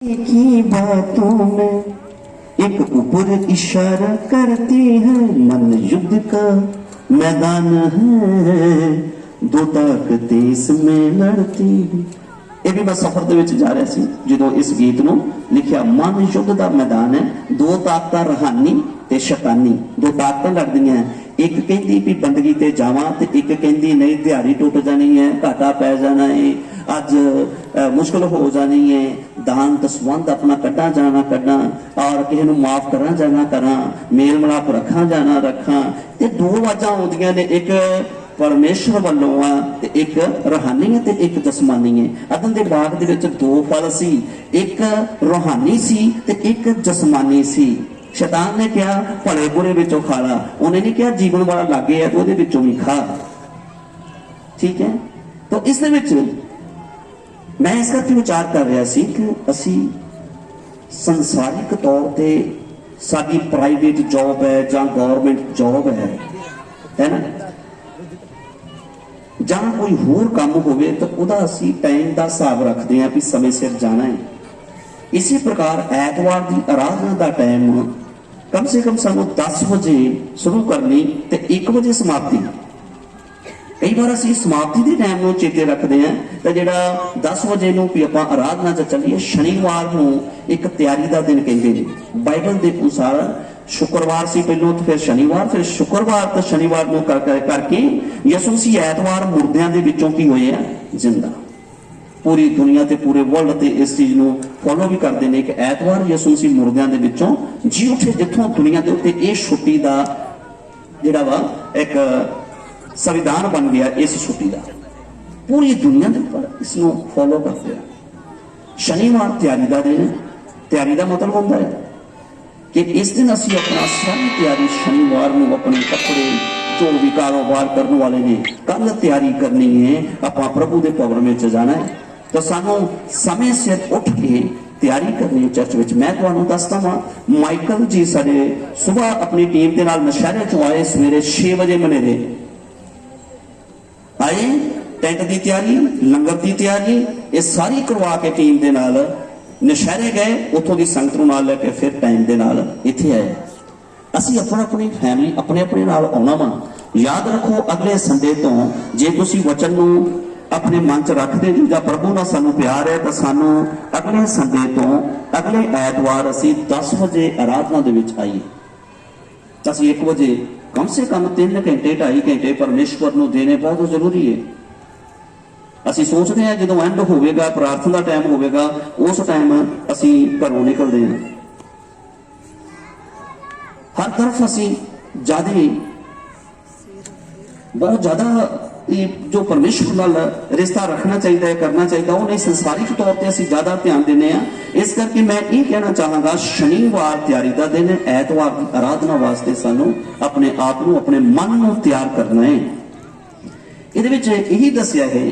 की बातों में एक ऊपर इशारा करती है, मन युद्ध का मैदान है, दो ताकतें इसमें लड़ती है। ਇਹ ਵੀ ਮੈਂ ਸਫ਼ਰ ਦੇ ਵਿੱਚ ਜਾ ਰਿਹਾ ਸੀ ਜਦੋਂ ਇਸ ਗੀਤ ਨੂੰ ਲਿਖਿਆ। ਮਨ ਯੁੱਧ ਦਾ ਮੈਦਾਨ ਹੈ, ਦੋ ਤਾਕਤਾਂ ਰੂਹਾਨੀ ਤੇ ਸ਼ੈਤਾਨੀ, ਦੋ ਤਾਕਤਾਂ ਲੜਦੀਆਂ। ਇੱਕ ਕਹਿੰਦੀ ਵੀ ਬੰਦਗੀ ਤੇ ਜਾਵਾਂ ਤੇ ਇੱਕ ਕਹਿੰਦੀ ਨਹੀਂ ਦਿਹਾੜੀ ਟੁੱਟ ਜਾਣੀ ਹੈ, ਘਾਟਾ ਪੈ ਜਾਣਾ ਹੈ, ਅੱਜ ਮੁਸ਼ਕਲ ਹੋ ਜਾਣੀ ਹੈ, ਦਾਨ ਦਸਵੰਧ ਆਪਣਾ ਕੱਢਾਂ ਜਾਣਾ ਕੱਢਾਂ, ਔਰ ਕਿਸੇ ਨੂੰ ਮਾਫ ਕਰਾਂ ਜਾਣਾ ਕਰਾਂ, ਮੇਲ ਮਿਲਾਪ ਰੱਖਾਂ ਜਾਣਾ ਰੱਖਾਂ। ਤੇ ਦੋ ਆਵਾਜ਼ਾਂ ਆਉਂਦੀਆਂ ਨੇ, ਇੱਕ परमेश्वर वालों आ, एक रूहानी है ते एक जसमानी है। अदन दे बाग दे विच दो फल सी, एक रूहानी सी ते एक जसमानी सी। शैतान ने कहा भले बुरे विचों खा ला, उन्हें नहीं कहा जीवन वाला लागे है तो उहदे विचों भी खा। ठीक है, तो इस दे विच मैं इस करके विचार कर रहा सी कि असी संसारिक तौर ते साडी प्राइवेट जॉब है जां गवर्नमेंट जॉब है ना, ਜਾਂ ਕੋਈ ਹੋਰ ਕੰਮ ਹੋਵੇ ਤਾਂ ਉਹਦਾ ਅਸੀਂ ਟਾਈਮ ਦਾ ਹਿਸਾਬ ਰੱਖਦੇ ਹਾਂ ਵੀ ਸਮੇਂ ਸਿਰ ਜਾਣਾ ਹੈ। ਇਸੇ ਪ੍ਰਕਾਰ ਐਤਵਾਰ ਦੀ ਆਰਾਧਨਾ ਦਾ ਟਾਈਮ ਕਮ ਸੇ ਕਮ ਸਾਨੂੰ 10 ਵਜੇ ਸ਼ੁਰੂ ਕਰਨੀ ਤੇ 1 ਵਜੇ ਸਮਾਪਤੀ। ਕਈ ਵਾਰ ਅਸੀਂ ਸਮਾਪਤੀ ਦੇ ਟਾਈਮ ਨੂੰ ਚੇਤੇ ਰੱਖਦੇ ਹਾਂ ਤਾਂ ਜਿਹੜਾ 10 ਵਜੇ ਨੂੰ ਵੀ ਆਪਾਂ ਆਰਾਧਨਾ 'ਚ ਚੱਲੀਏ। ਸ਼ਨੀਵਾਰ ਨੂੰ ਇੱਕ ਤਿਆਰੀ ਦਾ ਦਿਨ ਕਹਿੰਦੇ ਨੇ ਬਾਈਬਲ ਦੇ ਅਨੁਸਾਰ। शुक्रवार से पहलों तो फिर शनिवार, फिर शुक्रवार तो शनिवार को करके यसू मसीह ऐतवार मुर्दियां दे विचों की होए है जिंदा। पूरी दुनिया ते पूरे वर्ल्ड ते इस चीज नूं फॉलो भी करते हैं कि ऐतवार यसू मसीह मुर्दियां दे विचों जी उठे, जिथों दुनिया के उत्ते इह छुट्टी दा जिहड़ा वा एक संविधान बन गया। इस छुट्टी का पूरी दुनिया के उपर इसनूं फॉलो करते हैं। शनिवार तैयारी का दिन, तैयारी का मतलब होता है कि इस दिन असी अपना सारी तैयारी शनिवार को अपने कपड़े जो भी कारोबार करने वाले ने कल तैयारी करनी है, अपना प्रभु के भवन में जाना है तो सानू समय सिर उठ के तैयारी करनी है चर्च में। मैं तुहानू दसदा वां, माइकल जी साडे सुबह अपनी टीम के नाल नशहरे चों आए, सवेरे 6 बजे मनेरे आए। टेंट की तैयारी, लंगर की तैयारी ये सारी करवा के टीम के नाल नशहरे गए, उतों की संगत नूं नाल लैके फिर टाइम के नाल इत्थे आए। असी अपनी अपनी फैमिली अपने अपने नाल आउणा वा। याद रखो अगले संडे तो जे तुसीं वचन नूं अपने मन च रखदे जो जां प्रभु नाल सानूं प्यार है तो सानूं अगले संडे तो अगले ऐतवार असी 10 बजे आराधना दे विच आईए। असी 1 बजे कम से कम 3 घंटे 2.5 घंटे परमेश्वर नूं देने बहुत जरूरी है। ਅਸੀਂ ਸੋਚਦੇ ਹਾਂ ਜਦੋਂ ਐਂਡ ਹੋਵੇਗਾ, ਪ੍ਰਾਰਥਨਾ ਦਾ ਟਾਈਮ ਹੋਵੇਗਾ, ਉਸ ਟਾਈਮ ਅਸੀਂ ਘਰੋਂ ਨਿਕਲਦੇ ਹਾਂ। ਹਰ ਤਰਫ ਅਸੀਂ ਬਹੁਤ ਜ਼ਿਆਦਾ ਜੋ ਪਰਮੇਸ਼ਵਰ ਨਾਲ ਰਿਸ਼ਤਾ ਰੱਖਣਾ ਚਾਹੀਦਾ ਹੈ, ਕਰਨਾ ਚਾਹੀਦਾ, ਉਹ ਨਹੀਂ ਸੰਸਾਰਿਕ ਤੌਰ ਤੇ ਅਸੀਂ ਜ਼ਿਆਦਾ ਧਿਆਨ ਦਿੰਦੇ ਹਾਂ। ਇਸ ਕਰਕੇ ਮੈਂ ਇਹ ਕਹਿਣਾ ਚਾਹਾਂਗਾ ਸ਼ਨੀਵਾਰ ਤਿਆਰੀ ਦਾ ਦਿਨ ਹੈ, ਐਤਵਾਰ ਦੀ ਆਰਾਧਨਾ ਵਾਸਤੇ ਸਾਨੂੰ ਆਪਣੇ ਆਪ ਨੂੰ ਆਪਣੇ ਮਨ ਨੂੰ ਤਿਆਰ ਕਰਨਾ ਹੈ। ਇਹਦੇ ਵਿੱਚ ਇਹੀ ਦੱਸਿਆ ਹੈ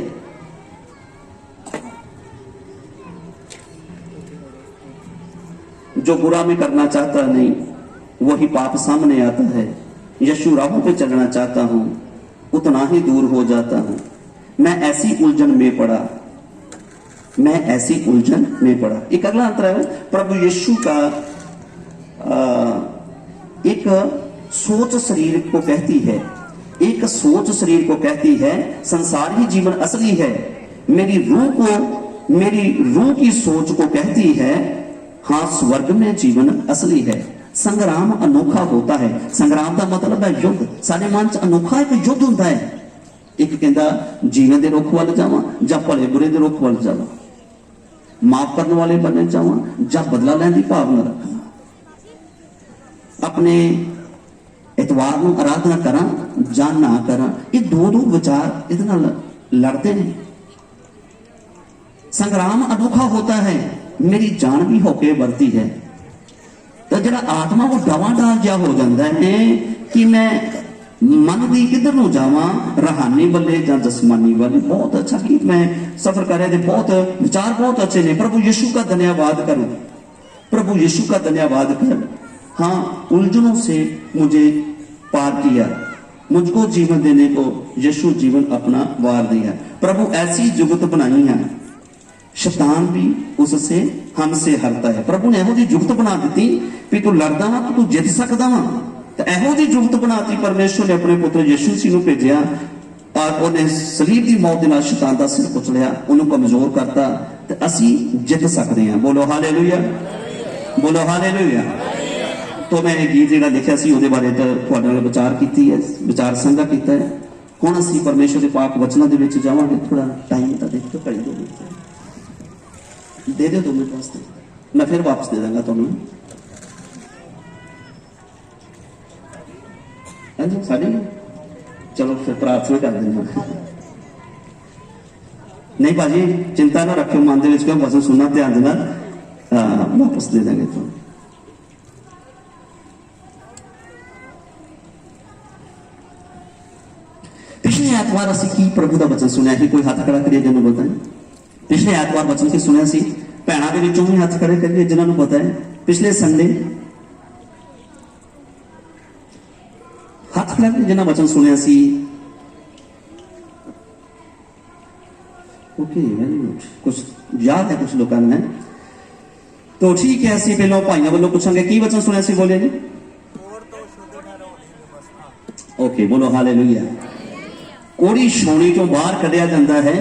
जो बुरा मैं करना चाहता नहीं वही पाप सामने आता है। यशु राहों पे चलना चाहता हूं उतना ही दूर हो जाता हूं। मैं ऐसी उलझन में पड़ा, मैं ऐसी उलझन में पड़ा। एक अगला अंतर है, प्रभु यीशु का एक सोच शरीर को कहती है, एक सोच शरीर को कहती है संसारी जीवन असली है। मेरी रूह की सोच को कहती है हाँ स्वर्ग में जीवन असली है। संग्राम अनोखा होता है। संग्राम का मतलब है युद्ध। साडे मन च अनोखा एक युद्ध होता है। एक कहता जीवन के रुख वाल जावां जां भले बुरे के रुख वाल जावां, माफ करने वाले बनने जावां जां बदला लैण दी भावना रखना, अपने एतवार नूं आराधना करा जां ना करा। ये दो विचार इहदे नाल लड़ते हैं। संग्राम अनोखा होता है, मेरी जान भी होके बढ़ती है तो जरा आत्मा वो डावाडाल जा हो जाता है कि मैं मन की किधर नूं जावां, रूहानी वाले जां जसमानी वाले। बहुत अच्छा गीत मैं सफर कर रहे थे, बहुत विचार बहुत अच्छे ने। प्रभु यीशु का धन्यवाद करो, प्रभु यीशु का धन्यवाद कर। हाँ, उलझनों से मुझे पार किया, मुझको जीवन देने को यीशु जीवन अपना वार दिया। प्रभु ऐसी जुगत बनाई है शैतान भी उससे हमसे हरता है। प्रभु ने यहो जी जुगत बना दी भी तू लड़दा वा तू जित सकदा वा। तो यहो जी जुगत बनाती परमेश्वर ने अपने पुत्र यीशु मसीह नूं भेजिया और उन्हें सलीब की मौत के नाल शैतान का सिर कुचलिया, उन्होंने कमजोर करता, तो असी जित सकते हैं। बोलो हालेलुया, बोलो हालेलुया। तो मैं एक गीत जो लिखा सी उहदे बारे तुहाडे नाल विचार कीती है, विचार साझा कीता है। हुण असीं परमेश्वर के पाक वचनां दे विच जावांगे। थोड़ा टाइम तो देखो, घड़ी 2 मिनट दे दो, 2 मिनट वास्ते मैं फिर वापस दे दूंगा तुहानूं। हाँ जी साढ़े, चलो फिर प्रार्थना कर देना। नहीं भाजी चिंता ना रखियो मन दे विच, क्यों वचन सुनना ध्यान देना, वापस दे देंगे तो। पिछले एतवार असीं की प्रभु का वचन सुनिया ही, कोई हाथ खड़ा करिए जिन्होंने पता है। पिछले एतवार वचन की सुनिया सी, भैणां दे विचों भी हाथ खड़े करिए जिन्होंने पता है। पिछले संडे हाथ खड़ा करिए जिन्होंने वचन सुनिया सी। ओके वेरी गुड, कुछ याद है कुछ लोगों ने, तो ठीक है। असीं पहलों भाइयों वालों पूछांगे की वचन सुनिया सी, बोलिए जी। ओके बोलो हालेलुया। कोड़ी छौणी चों बाहर कढ़िया जाता है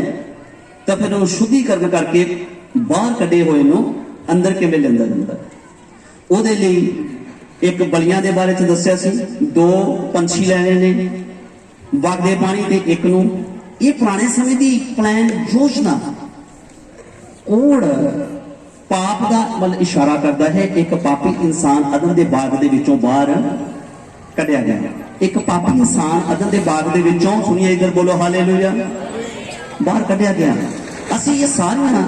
तो फिर उन्हें शुद्धिकरण करके बाहर कढ़े हुए नूं अंदर किवें लिआंदा जांदा है। उहदे लई एक बलियां दे बारे च दस्सिया सी, 2 पंछी लैणे ने वगदे पानी ते एक नूं। ये पुराने समय की प्लान योजना कोड़ पाप का मतलब इशारा करता है। एक पापी इंसान अदन के बाग के विचों बाहर कढ़िया गया। एक पापी इंसान अदन के बाग के विचों, सुनिए इधर बोलो हालेलुया, बाहर कढ़िया गया। असीं ये सारियां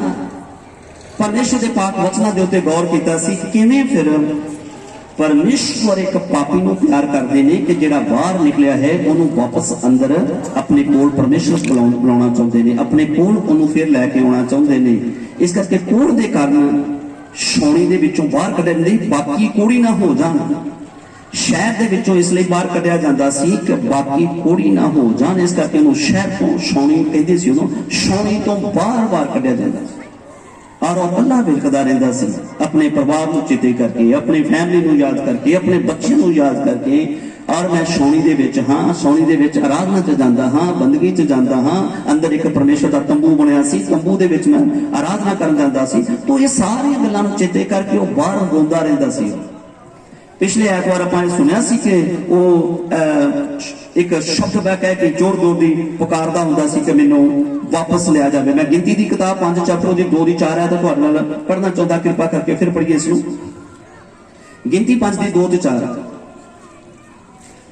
परमेश्वर के पाक वचनां दे उत्ते गौर कीता सी किवें फिर परमेश्वर एक पापी नूं प्यार करते हैं कि जिहड़ा बाहर निकलिया है उन्होंने वापस अंदर अपने कोल परमेश्वर बुलाना चाहते हैं, अपने कोल उन्होंने फिर लैके आना चाहते हैं। इस करके कोड़ के कारण छौणी दे विचों बाहर कढ़न लई बाकी कोड़ी ना हो जान, शहर दे विचों इसलिए बाहर कढ़िया जाता सी कि बाकी कोड़ी ना हो जान। इस करके उन्होंने शहर तो छौणी कहते सी, उन्होंने छौणी तो बाहर बाहर कढ़िया जाता सी और वह अल्लाह विलकदा रहिंदा सी, अपने परिवार को चिते करके, अपनी फैमिली को याद करके, अपने बच्चों को याद करके। और मैं छौणी दे विच हाँ, छौणी दे विच आराधना च जांदा हाँ, बंदगी च जांदा हाँ। अंदर एक परमेश्वर का तंबू बनिया सी, तंबू दे विच मैं आराधना करन जांदा सी। तो ये सारी गल्लां नूं चेते करके वह बाहर रोंदा रहिंदा सी। पिछले एतवार आपां सुनिया सी कि वो एक शब्द वह कह के जोर जोर दी पुकारदा हुंदा सी कि मैनूं वापस लिया जाए। मैं गिनती की किताब 5 चैप्टर की 2 की 4 है तो तुहाडे नाल पढ़ना चाहता, कृपा करके फिर पढ़िए इसनूं। गिनती 5 की 2 ते 4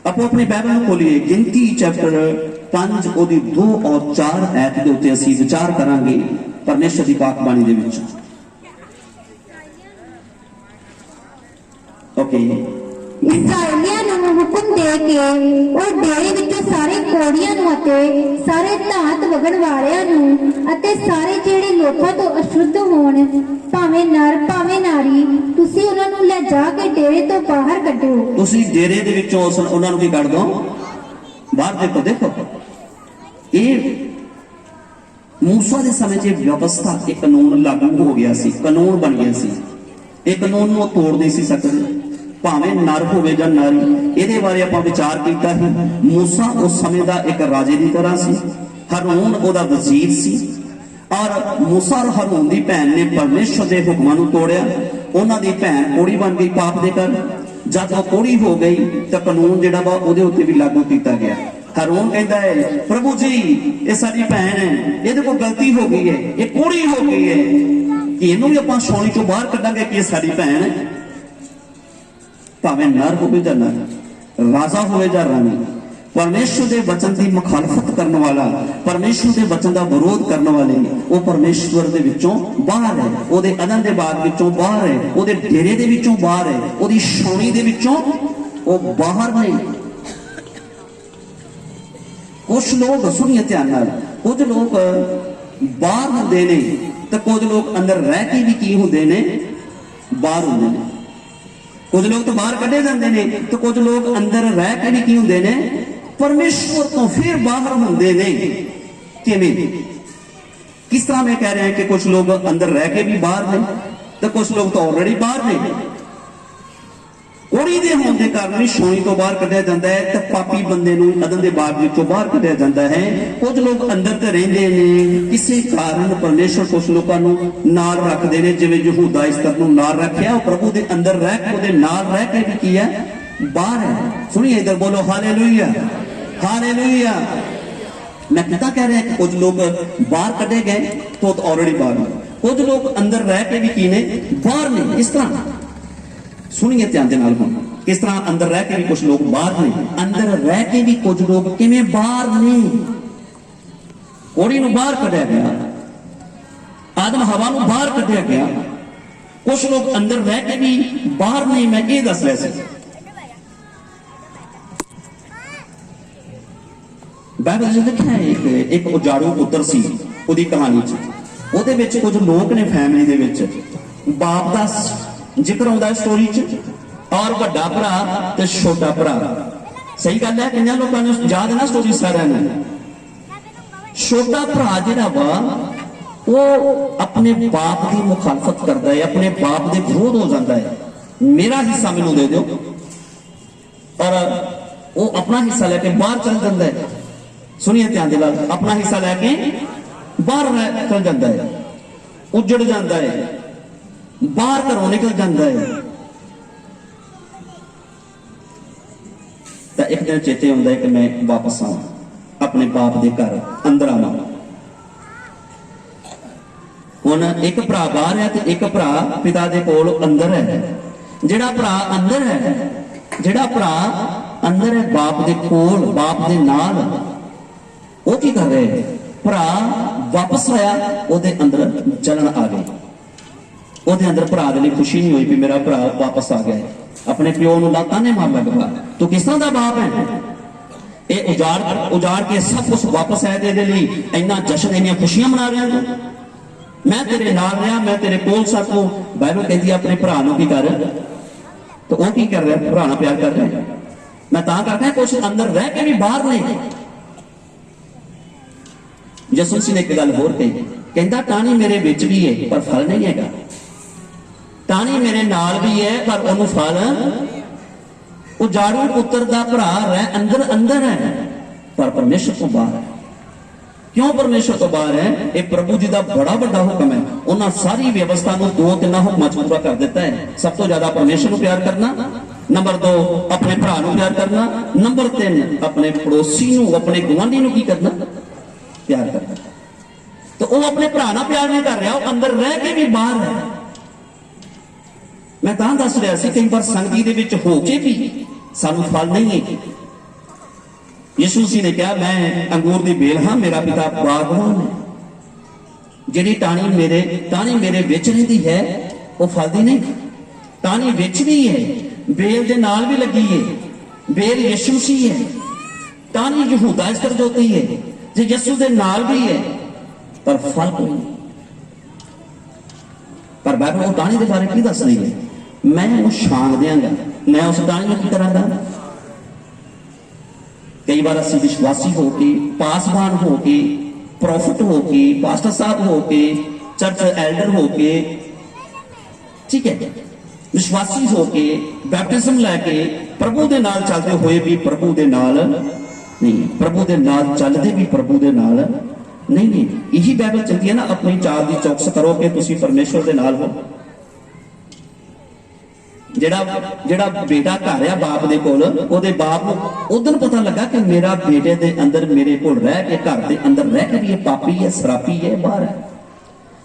आपो अपनी बाइबल खोलिए। गिनती चैप्टर 5 ओदी 2 और 4 ऐत के उत्ते असीं विचार करांगे परमेश्वर की पाक बाणी दे विच। ओके, इस्राएलियां नूं हुक्म दे के और डेरे विचों सारे कोड़ियां नूं अते सारे धात वगण वालियां नूं अते सारे जेड़े लोकां तो अशुद्ध होण, भावें नर भावें नारी, तुसीं उन्हां नूं ले जा के डेरे तो बाहर कढो। तुसीं डेरे दे विचों उन्हां नूं की कढ दो बाहर। देखो ये मूसा के समय च व्यवस्था एक कानून लागू हो गया सी, कानून बन गया सी। एक कानून नूं तोड़ नहीं सी सकदे, भावें नर होवे जां नारी। इहदे बारे आपां विचार कीता ही। मूसा उस समय दा एक राजे की तरह सी, हारून ओहदा वजीर सी और मूसा और हारून की भैन ने परमेश्वर के हुक्मां नूं तोड़िया। उन्हां दी भैन कोड़ी बन गई पाप दे कर। जब वो कोड़ी हो गई तो कानून जिहड़ा वा उहदे उत्ते भी लागू किया गया। हारून कहता है प्रभु जी ये साडी भैन है, इहदे कोल गलती हो गई है, ये कोड़ी हो गई है कि इहनूं भी आपां छौणी चों बाहर कढांगे कि साडी भैन है। भावें नर होवे जां नारी, राजा होवे जां रानी, परमेश्वर के वचन की मुखालफत करने वाला, परमेश्वर के वचन का विरोध करने वाले वो परमेश्वर के विचों बाहर है, ओदे अदन के बाग विचों बाहर है, ओदे डेरे दे विचों बाहर है, ओदी छौणी दे विचों वो बाहर नहीं। कुछ लोग सुनिए ध्यान नाल, कुछ लोग बाहर होंदे ने ते कुछ लोग अंदर रह के भी की होंदे ने बाहर होंदे ने। कुछ लोग तो बाहर कढ़े जाते हैं तो कुछ लोग अंदर रह के भी की होंदे ने परमेश्वर तो फिर बाहर होंदे ने। किवें? किस तरह मैं कह रहा कि कुछ लोग अंदर रह के भी बाहर ने तो कुछ लोग तो ऑलरेडी बाहर ने। कोड़ी दे होने के कारण ही छोरी तो बाहर कढ़िया जाता है तो पापी बंदे नूं अदन दे बाग विचों बाहर कढ़िया जाता है। कुछ लोग अंदर तो रहिंदे ने किसी कारण परमेश्वर कुछ लोगों नूं नाल रखदे ने, जिवें यहूदा इस्तर नूं नाल रखिया, वो प्रभु दे अंदर रह के उहदे नाल रह के भी की है बाहर है। सुनिए इधर बोलो हालेलुया हालेलुया। मैं कितना कह रहा है कि कुछ लोग बाहर कढ़े गए तो ऑलरेडी बाहर ने, कुछ लोग अंदर रह के भी की ने बाहर ने। इस तरह सुनिए ध्यान दे नाल हुण, किस तरह अंदर रह के भी कुछ लोग बाहर ने, अंदर रह के भी कुछ लोग किवें बाहर ने। कोड़ी नूं बाहर कढ़िया गया, आदम हवा नूं बाहर कढ़िया गया, कुछ लोग अंदर रह के भी बाहर ने। मैं ये दस रहा सी बाइबल च लिखा है एक उजाड़ू पुत्र सी, उहदी कहानी च ਉਹਦੇ ਵਿੱਚ ਕੁਝ ਲੋਕ ਨੇ फैमिली ਦੇ ਵਿੱਚ बाप ਦਾ ਜ਼ਿਕਰ ਆਉਂਦਾ स्टोरी च, और ਵੱਡਾ ਭਰਾ ਤੇ ਛੋਟਾ ਭਰਾ। ਸਹੀ ਗੱਲ ਹੈ, ਕਿੰਨੇ ਲੋਕਾਂ ਨੂੰ ਯਾਦ ਹੈ ਨਾ स्टोरी ਸਾਰਿਆਂ ਨੂੰ। ਛੋਟਾ ਭਰਾ ਜਿਹੜਾ ਵਾ ਉਹ ਆਪਣੇ ਬਾਪ ਦੀ ਮੁਖਾਲਫਤ ਕਰਦਾ ਹੈ, ਆਪਣੇ ਬਾਪ ਦੇ ਵਿਰੋਧ ਹੋ ਜਾਂਦਾ ਹੈ। ਮੇਰਾ ਹਿੱਸਾ ਮੈਨੂੰ ਦੇ ਦਿਓ, और ਉਹ ਆਪਣਾ ਹਿੱਸਾ ਲੈ ਕੇ ਬਾਹਰ ਚਲ ਜਾਂਦਾ ਹੈ। ਸੁਣੀਏ ਧਿਆਨ ਦੇ ਨਾਲ, ਆਪਣਾ ਹਿੱਸਾ ਲੈ ਕੇ बाहर चल जाता है, उजड़ जाता है, बाहर घरों निकल जाता है। तो एक दिन चेते आता है कि मैं वापस आवां अपने बाप के घर, अंदर आवां। हुण एक भरा बाहर है तो एक भरा पिता के कोल अंदर है। जिहड़ा भरा अंदर है, जिहड़ा भरा अंदर है बाप के कोल, बाप के नाल, वो की कर रहे हैं? भरा वापस आया, ਉਹਦੇ ਅੰਦਰ ਜਲਨ ਆ ਗਈ। ਉਹਦੇ ਅੰਦਰ ਭਰਾ ਦੇ ਲਈ ਖੁਸ਼ੀ ਨਹੀਂ ਹੋਈ ਵੀ ਮੇਰਾ ਭਰਾ ਵਾਪਸ ਆ ਗਿਆ। ਆਪਣੇ ਪਿਓ ਨੂੰ ਲਾਤਾਂ ਨੇ ਮਾਰ ਲੱਗਾ, ਤੂੰ ਕਿਸ ਤਰ੍ਹਾਂ ਦਾ ਬਾਪ ਹੈ? ਇਹ ਉਜਾੜ ਕੇ ਸਭ ਕੁਝ ਵਾਪਸ ਆਇਆ ਤੇ ਇਹਦੇ ਲਈ ਇੰਨਾ ਜਸ਼ਨ, ਇੰਨੀਆਂ ਖੁਸ਼ੀਆਂ ਮਨਾ ਰਿਹਾ ਤੂੰ। ਮੈਂ ਤੇਰੇ ਨਾਲ ਰਿਹਾ, ਮੈਂ ਤੇਰੇ ਕੋਲ ਸਾਂ। ਤੂੰ ਬਾਈਬਲ ਕਹਿੰਦੀ ਆਪਣੇ ਭਰਾ ਨੂੰ ਕੀ ਕਰ, ਤੇ ਉਹ ਕੀ ਕਰ ਰਿਹਾ? ਭਰਾ ਨਾਲ ਪਿਆਰ ਕਰ ਰਿਹਾ। ਮੈਂ ਤਾਂ ਕਰਦਾ ਕੁਝ ਅੰਦਰ ਰਹਿ ਕੇ ਵੀ ਬਾਹਰ ਨਹੀਂ। यसू मसीह ने एक गल होर कही, कहता टाणी मेरे विच भी है पर फल नहीं हैगा, टाणी मेरे नाल भी है पर उन्होंने फल। उजाड़ू पुत्र दा भरा रह अंदर अंदर है पर परमेश्वर तो बाहर है। क्यों परमेश्वर तो बाहर है? ये प्रभु जी का बड़ा बड़ा हुक्म है। उन्होंने सारी व्यवस्था को 2-3 हुक्मां च पूरा कर दिता है। सब तो ज्यादा परमेश्वर को प्यार करना, नंबर 2 अपने भरा को प्यार करना, नंबर 3 अपने पड़ोसी को, अपने गुआंढी को की करना? प्यार करना। तो वो अपने भरा नाल प्यार नहीं कर रहा, वो अंदर रह के भी बाहर है। मैं तां दस रहा सी, कई बार संगति दे विच हो के भी सानू फल नहीं है। यीशु मसीह ने कहा मैं अंगूर दी बेल हां, मेरा पिता बागवान है। जिहड़ी टाणी मेरे विच रहिंदी है वो फलदी नहीं। टाणी विच भी है, बेल दे नाल भी लगी है। बेल यीशु मसीह है, टाणी यहूदा इस्करियोती है। जे यीशु दे नाल भी है पर फल कोई नहीं। पर बाइबल वो टाणी के बारे की दस रही है? मैं वो छाण देंगा, मैं उस टाणी में की करांगा। कई बार असीं विश्वासी हो के, पासवान हो के, प्रॉफिट हो के, पास्टर साहब हो के, चर्च एल्डर हो के, ठीक है, विश्वासी हो के, बैप्टिज्म लैके प्रभु दे नाल चलते हुए भी प्रभु दे नाल नहीं, प्रभु दे नाल चलते भी प्रभु दे नाल नहीं। यही बाइबल कहती है ना, अपनी चाल दी चौकस करो कि तुसी परमेश्वर दे नाल हो। जेड़ा बेटा घर आ बाप दे कोल, ओदे बाप नूं उदन पता लगा कि मेरा बेटे दे अंदर, मेरे कोल रह के, घर दे अंदर रह के भी ये पापी है, शराबी है, बाहर है।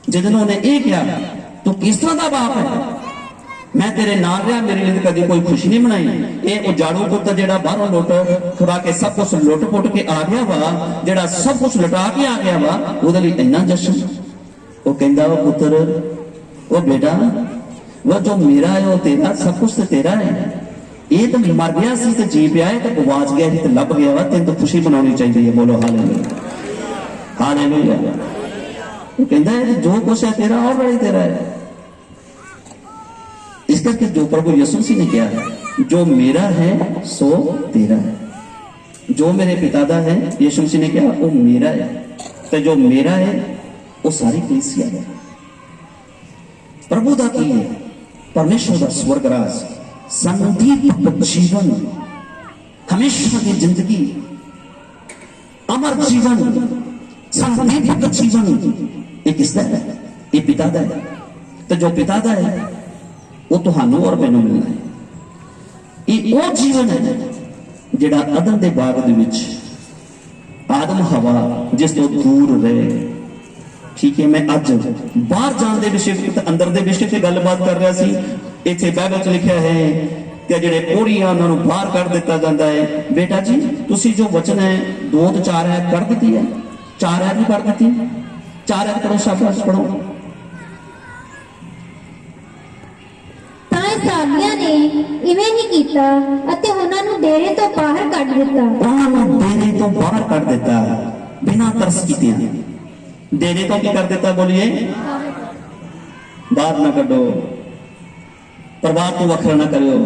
जिदन उन्हें ये कहा तू किस तरह का बाप है, मैं तेरे नाल रहा, मेरे लिए कभी कोई खुशी नहीं मनाई। ये उजाड़ू पुत्र जेड़ा बाहरों लुट खुरा के सब कुछ लुट पुट के आ गया वा, जेड़ा सब कुछ लुटा के आ गया वा, उहदे लई इन्ना जशन। वो कहंदा वो पुत्र, वो बेटा, वो जो मेरा है वो तेरा, सब कुछ तो तेरा है। ये तो मर गया सी ते जी पिया है, तो गवाच गया सी ते लभ गया वा, तेन तो खुशी मनानी चाहिए। बोलो हालेलुया हालेलुया। वो कहंदा है जो कुछ है तेरा ऑलरेडी तेरा है। इस करके जो प्रभु यीशु मसीह ने कहा, जो मेरा है सो तेरा है, जो मेरे पिता दा है, यीशु मसीह ने कहा वो मेरा है। तो जो मेरा है वो सारी कलीसिया है। प्रभु का की है, परमेश्वर का स्वर्ग राज, संदीपक जीवन, हमेशा की जिंदगी, अमर जीवन, संदीपक जीवन, ये किसका है? ये पिता का है। तो जो पिता का है वो तुहानू और मैनू मिलना है। ये वो जीवन है जिहड़ा अदन दे बाग दे विच आदम हवा जिस तो दूर रहे। ठीक है, मैं अज बाहर जाने के विषय अंदर के विषय से गलबात कर रहा सी। इत्थे बाइबल च लिखा है कि जिहड़े कोढ़ी आ उन्हां नूं बाहर कढ दिता जाता है। बेटा जी तुसी जो वचन है 2 तो 4 ऐत पढ़ दी है, 4 ऐत भी पढ़ दी, 4 ऐत पढ़ो, शाबाश पढ़ो। ਤਾਂ ਇਸਰਾਏਲੀਆਂ ਨੇ ਇਵੇਂ ਹੀ ਕੀਤਾ ਅਤੇ ਉਹਨਾਂ ਨੂੰ ਡੇਰੇ ਤੋਂ ਬਾਹਰ ਕੱਢ ਦਿੱਤਾ। उन्होंने डेरे तो बाहर कर दिता बिना तरस कीतियां। डेरे तो की कर दिता बोलिए? बाहर ना कढो, परिवार को वखरा ना करियो।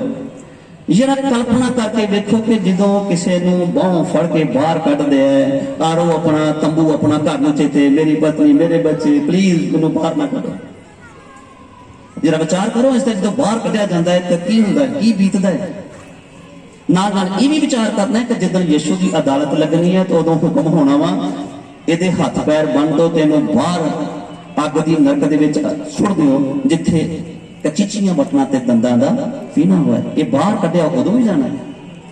जरा कल्पना करके देखो कि जो किसी बाहों फड़ के बाहर कढ़ते हैं और वो अपना तंबू अपना घर में चेते, मेरी पत्नी मेरे बच्चे प्लीज मैनू बाहर ना कढो। जरा विचार करो इस तरह जो बाहर कढ़िया जाता है तो की होंदा है, की बीतदा है। नाल नाल ये भी विचार करना है कि जिदन यीशु की अदालत लगनी है तो उदों हुक्म होना वा ਇਹਦੇ ਹੱਥ ਪੈਰ ਬੰਨ ਦੋ, ਤੈਨੂੰ ਬਾਹਰ ਅੱਗ ਦੀ ਨਰਕ ਦੇ ਵਿੱਚ ਸੁੱਟ ਦਿਓ ਜਿੱਥੇ ਕਚੀਚੀਆਂ ਬਟਨਾਂ ਤੇ ਦੰਦਾਂ ਦਾ ਪੀਣਾ ਹੋਇਆ। ਇਹ ਬਾਹਰ ਕੱਢਿਆ ਉਦੋਂ ਵੀ ਜਾਣਾ ਹੈ,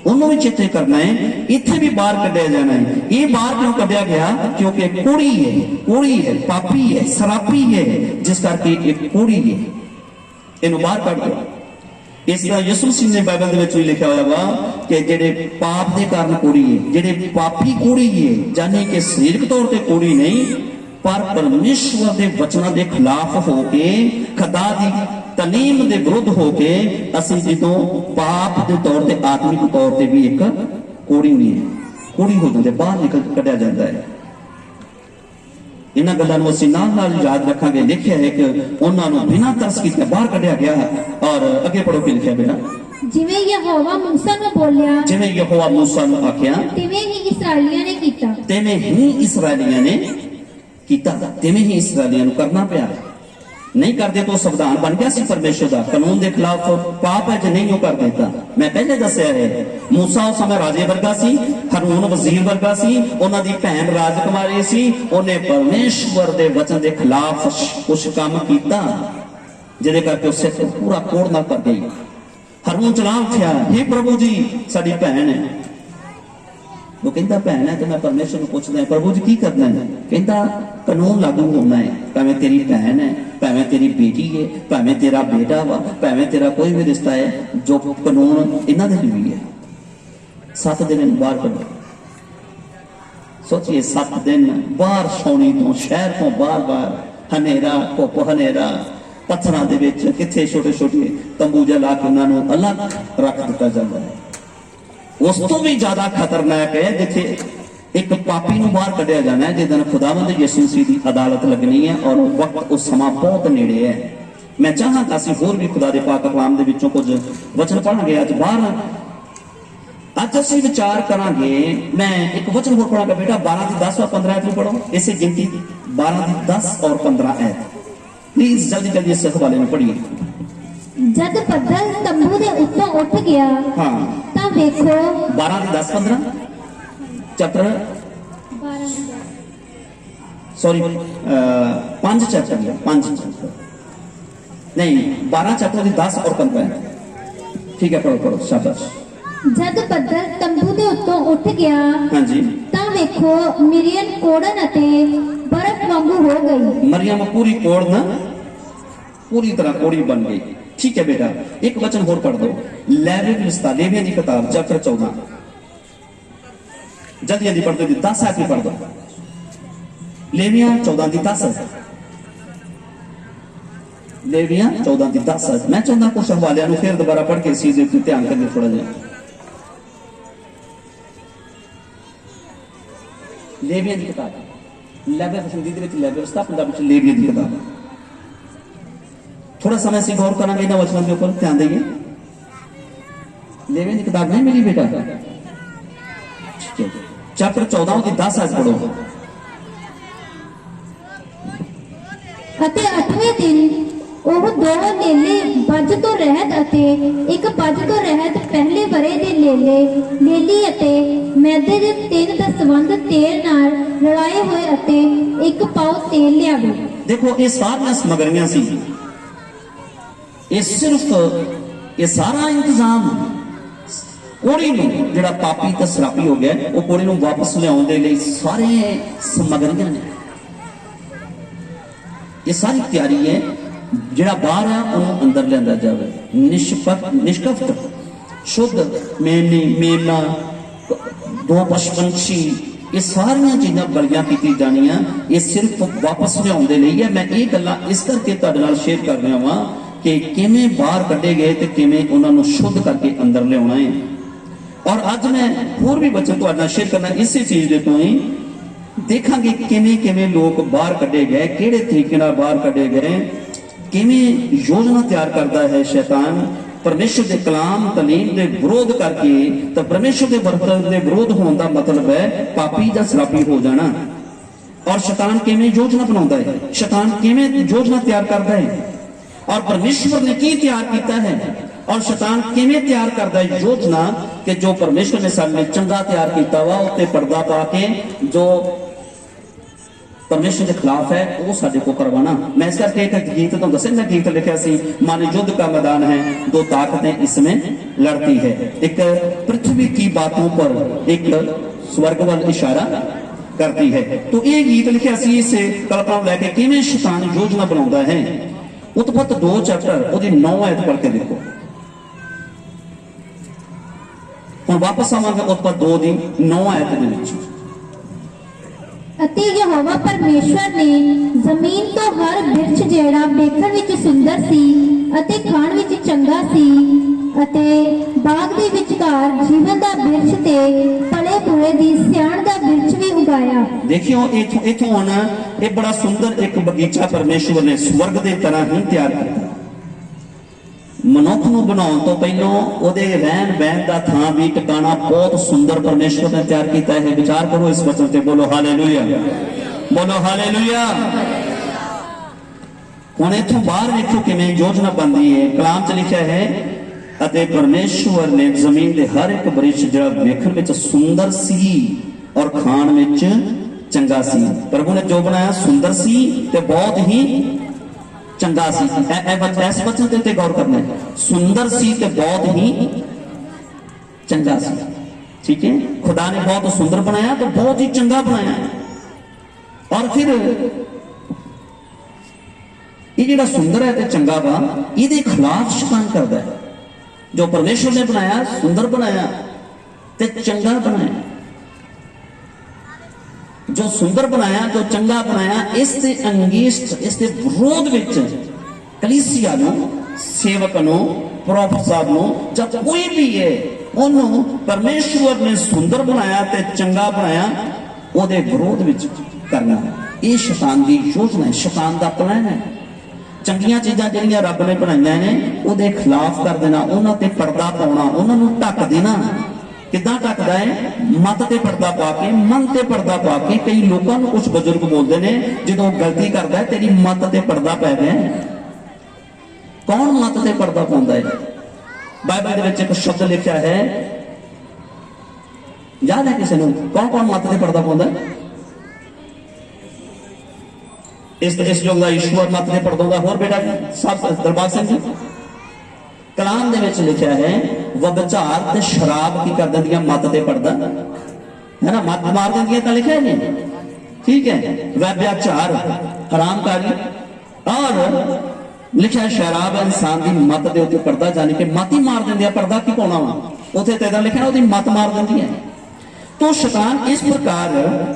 ਉਹਨੂੰ ਵੀ ਚੇਤੇ ਕਰਨਾ ਹੈ, ਇੱਥੇ ਵੀ ਬਾਹਰ ਕੱਢਿਆ ਜਾਣਾ ਹੈ। ਇਹ ਬਾਹਰ ਕਿਉਂ ਕੱਢਿਆ ਗਿਆ? ਕਿਉਂਕਿ ਕੋੜੀ ਹੈ, ਕੋੜੀ ਹੈ, ਪਾਪੀ ਹੈ, ਸ਼ਰਾਬੀ ਹੈ, ਜਿਸ ਕਰਕੇ ਇਹ ਕੋੜੀ ਹੈ, ਇਹਨੂੰ ਬਾਹਰ ਕੱਢ ਦਿਓ। इस तरह यीशु मसीह ने बाइबल दे विच भी लिखा होया वा कि जेड़े पाप दे कारण कोड़ी है, जेड़े पापी कोड़ी है, जाने कि शारीरिक तौर ते कोड़ी नहीं पर परमेश्वर दे वचनां दे खिलाफ होके, खुदा दी तलीम दे विरुद्ध होके असीं जदों पाप दे तौर ते आत्मिक तौर ते भी एक कोड़ी नहीं है, कोड़ी हो जांदे, बाहर निकल कढिया जांदा है। इन्हां गल्लां नूं असीं नाल याद रखांगे। लिखिया है कि उन्हां नूं बिना तरस कीते बाहर कढिया गया। और अगे पढ़ो कि लिखिया बेटा, ਜਿਵੇਂ ਯਹੋਵਾ मूसा ਨੂੰ ਬੋਲਿਆ जिवें यहोवा मूसा नूं आखिया ਤਿਵੇਂ ਹੀ ਇਸਰਾਏਲੀਆਂ ਨੇ ਕੀਤਾ। तिवें ही इसराइलियां ने कीता, तिवें ही इसराइलियां नूं करना पिया। नहीं करते तो संविधान बन गया सी परमेश्वर का, कानून के खिलाफ पाप है जो नहीं वो कर देता। मैं पहले दसिया है मूसा उस समय राजे वर्गा सी, हारून वजीर वर्गा सी, उन्हां दी भैन राजकुमारी सी, उन्हें परमेश्वर दे वचन के खिलाफ कुछ काम कीता जिहदे करके उस सिर पूरा कोड़ना कर गई। हारून चला उठिया, हे प्रभु जी साडी भैन है। वो कहता भैन है तो मैं परमेश्वर को पूछदा प्रभु जी की करना है? कहता कानून लागू होना है, भावें तेरी भैन है, भावें तेरी बेटी है, भावें तेरा बेटा वा, भावें तेरा कोई भी रिश्ता है, जो कानून इन्हां दे भी है। 7 दिन बाहर कढो। सोचिए 7 दिन बाहर सोनी तो शहर तो बाहर हनेरा धुप हनेरा पत्थरां दे विच किथे छोटे छोटे तंबू जिहा ला के उन्हां नूं अलग रख दिता जाता है। उस तो भी ज्यादा खतरनाक है जिथे एक पापी नूं बाहर कढिया जाना है, जिस दिन खुदावंद यीशु मसीह की अदालत लगनी है और वक्त उस समा बहुत नेड़े है। मैं चाहांगा असीं होर भी खुदा दे पाक कलाम दे विचों कुछ वचन पढ़ांगे। अज बाहर अज असीं विचार करांगे। मैं एक वचन होर पढ़ांगा बेटा, 12 की 10 और 15 ऐत पढ़ो, इसे गिनती 12 की 10 और 15 ऐत प्लीज जल्दी जल्दी इस हवाले में पढ़िए। जद ਬੱਦਲ ਤੰਬੂ ਦੇ ਉੱਤੋਂ ਉੱਠ ਗਿਆ हाँ ਤਾਂ ਵੇਖੋ 12 की 10 15 चैप्टर 12 सॉरी 5 चैप्टर 5 नहीं 12 चैप्टर 10 और 15 ठीक है, पढ़ो पढ़ो शाबाश। जद ਬੱਦਲ ਤੰਬੂ ਦੇ ਉੱਤੋਂ ਉੱਠ ਗਿਆ हाँ जी, ਤਾਂ ਵੇਖੋ ਮਿਰੀਅਨ ਕੋੜਨ ਅਤੇ ਬਰਫ਼ ਵਾਂਗੂ ਹੋ ਗਈ। मरियम पूरी कोड़ ना पूरी तरह कोड़ी बन गई। ठीक है बेटा, एक वचन होर पढ़ दो, लेविया की किताब चैप्टर 14 जल्दी जल्दी पढ़ दो, 10 ऐत भी पढ़ दो। लेविया 14 की 10 लेविया 14 की 10। मैं चाहता कुछ हवाले फिर दोबारा पढ़ के इस चीज पर ध्यान करके थोड़ा जिहा। लेविया की किताब लेविया व्यवस्था पंजाबी च लेविया की किताब। थोड़ा समय से गौर करेंगे इन वचनों के ऊपर, ध्यान देंगे। लेविया की किताब नहीं मिली बेटा? चैप्टर 14 की 10 ऐत पढ़ो। ਅਤੇ 8ਵੇਂ ਦਿਨ ਉਹ 2 ਲੇਲੇ ਬੱਜ ਤੋਂ ਰਹਿਤ ਅਤੇ ਇੱਕ ਬੱਜ ਤੋਂ ਰਹਿਤ ਪਹਿਲੇ ਵਰੇ ਦੇ ਲੇਲੀ ਅਤੇ ਮੈਦੇ ਦੇ 3 ਦਸਵੰਧ ਤੇਲ ਨਾਲ ਰਲਾਏ ਹੋਏ ਅਤੇ ਇੱਕ ਪਾਉ ਤੇਲ ਲਿਆਵੇ। ਦੇਖੋ ਇਹ ਸਾਰੀਆਂ ਸਮਗਰੀਆਂ ਸੀ, ਇਹ ਸਿਰਫ ਇਹ ਸਾਰਾ ਇੰਤਜ਼ਾਮ ਕੋੜੀ ਨੂੰ ਜਿਹੜਾ ਪਾਪੀ ਤੇ ਸਰਾਪੀ ਹੋ ਗਿਆ ਉਹ ਕੋੜੀ ਨੂੰ ਵਾਪਸ ਲਿਆਉਣ ਦੇ ਲਈ ਸਾਰੇ ਸਮਗਰੀਆਂ ਨੇ। ਇਹ ਸਾਰੀ ਤਿਆਰੀ ਹੈ, ਜਿਹੜਾ ਬਾਹਰ ਆ ਉਹਨੂੰ ਅੰਦਰ ਲਿਆਂਦਾ ਜਾਵੇ, ਨਿਸ਼ਕਫਤ ਸ਼ੁੱਧ ਮੇਲਾ 2 ਪਸ਼ੂ-ਪੰਛੀ ਇਹ ਸਾਰੀਆਂ ਚੀਜ਼ਾਂ ਬਲੀਆਂ ਕੀਤੀ ਜਾਣੀਆਂ, ਇਹ ਸਿਰਫ ਵਾਪਸ ਲਿਆਉਣ ਦੇ ਲਈ ਹੈ। ਮੈਂ ਇਹ ਗੱਲਾਂ ਇਸ ਕਰਕੇ ਤੁਹਾਡੇ ਨਾਲ ਸ਼ੇਅਰ ਕਰ ਰਿਹਾ ਵਾਂ ਕਿ ਕਿਵੇਂ ਬਾਹਰ ਕੱਢੇ ਗਏ ਤੇ ਕਿਵੇਂ ਉਹਨਾਂ ਨੂੰ ਸ਼ੁੱਧ ਕਰਕੇ ਅੰਦਰ ਲਿਆਉਣਾ ਹੈ। ਔਰ ਅੱਜ ਮੈਂ ਹੋਰ ਵੀ ਬੱਚੇ ਤੁਹਾਡੇ ਨਾਲ ਸ਼ੇਅਰ ਕਰਨਾ ਇਸੇ ਚੀਜ਼ ਦੇ ਤੋਂ ਹੀ ਦੇਖਾਂਗੇ ਕਿਵੇਂ ਕਿਵੇਂ ਲੋਕ ਬਾਹਰ ਕੱਢੇ ਗਏ, ਕਿਹੜੇ ਤਰੀਕੇ ਨਾਲ ਬਾਹਰ ਕੱਢੇ ਗਏ, ਕਿਵੇਂ ਯੋਜਨਾ ਤਿਆਰ ਕਰਦਾ ਹੈ ਸ਼ੈਤਾਨ ਪਰਮੇਸ਼ਰ ਦੇ ਕਲਾਮ ਤਾਲੀਮ ਦੇ ਵਿਰੋਧ ਕਰਕੇ। ਤਾਂ ਪਰਮੇਸ਼ਰ ਦੇ ਵਰਤਨ ਦੇ ਵਿਰੋਧ ਹੋਣ ਦਾ ਮਤਲਬ ਹੈ ਪਾਪੀ ਜਾਂ ਸਰਾਪੀ ਹੋ ਜਾਣਾ। ਔਰ ਸ਼ੈਤਾਨ ਕਿਵੇਂ ਯੋਜਨਾ ਬਣਾਉਂਦਾ ਹੈ, ਸ਼ੈਤਾਨ ਕਿਵੇਂ ਯੋਜਨਾ ਤਿਆਰ ਕਰਦਾ ਹੈ, ਔਰ ਪਰਮੇਸ਼ਵਰ ਨੇ ਕੀ ਤਿਆਰ ਕੀਤਾ ਹੈ, ਔਰ ਸ਼ੈਤਾਨ ਕਿਵੇਂ ਤਿਆਰ ਕਰਦਾ ਹੈ ਯੋਜਨਾ ਕਿ ਜੋ ਪਰਮੇਸ਼ਵਰ ਨੇ ਸਾਡੇ ਚੰਗਾ ਤਿਆਰ ਕੀਤਾ ਵਾ ਉੱਤੇ ਪਰਦਾ ਪਾ ਕੇ ਜੋ परमेश्वर के खिलाफ है वो साडे को करवाना। मैं इस करके एक गीत तो दसे ना गीत लिखा सी, माने युद्ध का मैदान है, 2 ताकतें इसमें लड़ती है, एक पृथ्वी की बातों पर एक स्वर्ग वाल इशारा करती है। तो ये गीत लिखा सी इस कल्पना लैके किवें शैतान योजना बनाउंदा है। उत्पत्त 2 चैप्टर ओदी 9 आयत पढ़ के देखो। हुण वापस आवांगे उत्पत्त 2 दी 9 आयत दे विच। ਅਤੇ ਯਹੋਵਾ ਪਰਮੇਸ਼ਵਰ ਨੇ ਜ਼ਮੀਨ ਤੋਂ ਹਰ ਬਿਰਛ ਜਿਹੜਾ ਵੇਖਣ ਵਿੱਚ ਸੁੰਦਰ ਸੀ ਅਤੇ ਖਾਣ ਵਿੱਚ ਚੰਗਾ ਸੀ ਅਤੇ ਬਾਗ ਦੇ ਵਿਚਕਾਰ ਜੀਵਨ ਦਾ ਬਿਰਛ ਤੇ ਪਲੇ ਪੂਰੇ ਦੀ ਸਿਆਣ ਦਾ ਬਿਰਛ ਵੀ ਉਗਾਇਆ। ਦੇਖਿਓ ਇਥੋਂ ਹੁਣ ਇਹ ਬੜਾ ਸੁੰਦਰ ਇੱਕ ਬਗੀਚਾ ਪਰਮੇਸ਼ਵਰ ਨੇ ਸਵਰਗ ਦੇ ਤਰ੍ਹਾਂ ਹੀ ਤਿਆਰ ਕੀਤਾ। ਮਨੁੱਖ ਨੂੰ ਬਣਾਉਣ ਤੋਂ ਪਹਿਲਾਂ ਉਹਦੇ ਰਹਿਣ ਬਹਿਣ ਦਾ ਥਾਂ ਵੀ ਟਿਕਾਣਾ ਬਹੁਤ ਸੁੰਦਰ ਪਰਮੇਸ਼ਵਰ ਨੇ ਤਿਆਰ ਕੀਤਾ ਹੈ। ਵਿਚਾਰ ਕਰੋ ਇਸ ਵਚਨ ਤੇ, ਬੋਲੋ ਹਾਲੇਲੂਇਆ, ਬੋਲੋ ਹਾਲੇਲੂਇਆ। ਹੁਣ ਇੱਥੋਂ ਬਾਹਰ ਵੇਖੋ ਕਿਵੇਂ ਯੋਜਨਾ ਬਣਦੀ ਹੈ। ਕਲਾਮ 'ਚ ਲਿਖਿਆ ਹੈ ਅਤੇ ਪਰਮੇਸ਼ਵਰ ਨੇ ਜ਼ਮੀਨ ਦੇ ਹਰ ਇੱਕ ਬ੍ਰਿਛ ਜਿਹੜਾ ਵੇਖਣ ਵਿੱਚ ਸੁੰਦਰ ਸੀ ਔਰ ਖਾਣ ਵਿੱਚ ਚੰਗਾ ਸੀ। ਪ੍ਰਭੂ ਨੇ ਜੋ ਬਣਾਇਆ ਸੁੰਦਰ ਸੀ ਤੇ ਬਹੁਤ ਹੀ ਚੰਗਾ ਸੀ। ਇਸ ਵਚਨ ਤੇ ਗੌਰ ਕਰਨਾ ਹੈ, ਸੁੰਦਰ ਸੀ ਤੇ ਬਹੁਤ ਹੀ ਚੰਗਾ ਸੀ। ठीक है, खुदा ने बहुत सुंदर बनाया तो बहुत ही चंगा बनाया। और फिर ये जिहड़ा सुंदर है ते चंगा वा इहदे खिलाफ शैतान करदा है। जो परमेश्वर ने बनाया सुंदर बनाया ते चंगा बनाया, जो सुंदर बनाया जो चंगा बनाया इसके अंगेस्ट इसके विरोध विच कलीसिया नूं सेवक नूं प्रोफेट साहब नूं जब कोई भी है ਉਹਨੂੰ ਪਰਮੇਸ਼ਵਰ ਨੇ ਸੁੰਦਰ ਬਣਾਇਆ ਤੇ ਚੰਗਾ ਬਣਾਇਆ ਉਹਦੇ ਵਿਰੋਧ ਵਿੱਚ ਕਰਨਾ। ਇਹ ਸ਼ੈਤਾਨ ਦੀ ਯੋਜਨਾ ਹੈ, ਸ਼ੈਤਾਨ ਦਾ ਪਲਾਨ ਹੈ। ਚੰਗੀਆਂ ਚੀਜ਼ਾਂ ਜਿਹੜੀਆਂ ਰੱਬ ਨੇ ਬਣਾਈਆਂ ਨੇ ਉਹਦੇ ਖਿਲਾਫ ਕਰ ਦੇਣਾ, ਉਹਨਾਂ ਤੇ ਪਰਦਾ ਪਾਉਣਾ, ਉਹਨਾਂ ਨੂੰ ਢੱਕ ਦੇਣਾ। ਕਿੱਦਾਂ ਢੱਕਦਾ ਹੈ? ਮੱਤ ਤੇ ਪਰਦਾ ਪਾ ਕੇ, ਮਨ ਤੇ ਪਰਦਾ ਪਾ ਕੇ। ਕਈ ਲੋਕਾਂ ਨੂੰ ਕੁਝ ਬਜ਼ੁਰਗ ਬੋਲਦੇ ਨੇ ਜਦੋਂ ਗਲਤੀ ਕਰਦਾ ਹੈ ਤੇਰੀ ਮੱਤ ਤੇ ਪਰਦਾ ਪੈ ਗਿਆ। ਕੌਣ ਮੱਤ ਤੇ ਪਰਦਾ ਪਾਉਂਦਾ ਹੈ? बाइबल ਦੇ ਵਿੱਚ ਇੱਕ ਸ਼ਬਦ ਲਿਖਿਆ ਹੈ, ਯਾਦ ਹੈ ਕਿਸੇ ਨੂੰ? ਕੌਣ ਕੌਣ ਮੱਤ ਤੇ ਪਰਦਾ ਪਾਉਂਦਾ? ਇਸ ਯੁੱਗ ਦਾ ਈਸ਼ਵਰ ਮੱਤ ਤੇ ਪਰਦਾ ਪਾਉਂਦਾ। ਹੋਰ ਬੇਟਾ ਸਭ ਦਰਬਾਰ ਸਿੰਘ ਜੀ, ਕਲਾਮ ਦੇ ਵਿੱਚ ਲਿਖਿਆ ਹੈ ਵਿਭਚਾਰ ਤੇ ਸ਼ਰਾਬ ਕੀ ਕਰ ਦਿੰਦੀਆਂ? ਮੱਤ ਤੇ ਪਰਦਾ ਹੈ ਨਾ, ਮੱਤ ਮਾਰ ਦਿੰਦੀਆਂ ਤਾਂ ਲਿਖਿਆ ਨਹੀਂ। ਠੀਕ ਹੈ, ਵਿਭਚਾਰ ਹਰਾਮਕਾਰੀ और लिखा शराब इंसान की मत के उत्ते पर्दा, जाने के मत ही मार देंगे। पर्दा की पाना वा उत्थे तो लिखा उसकी मत मार देंदी है। तो शैतान इस प्रकार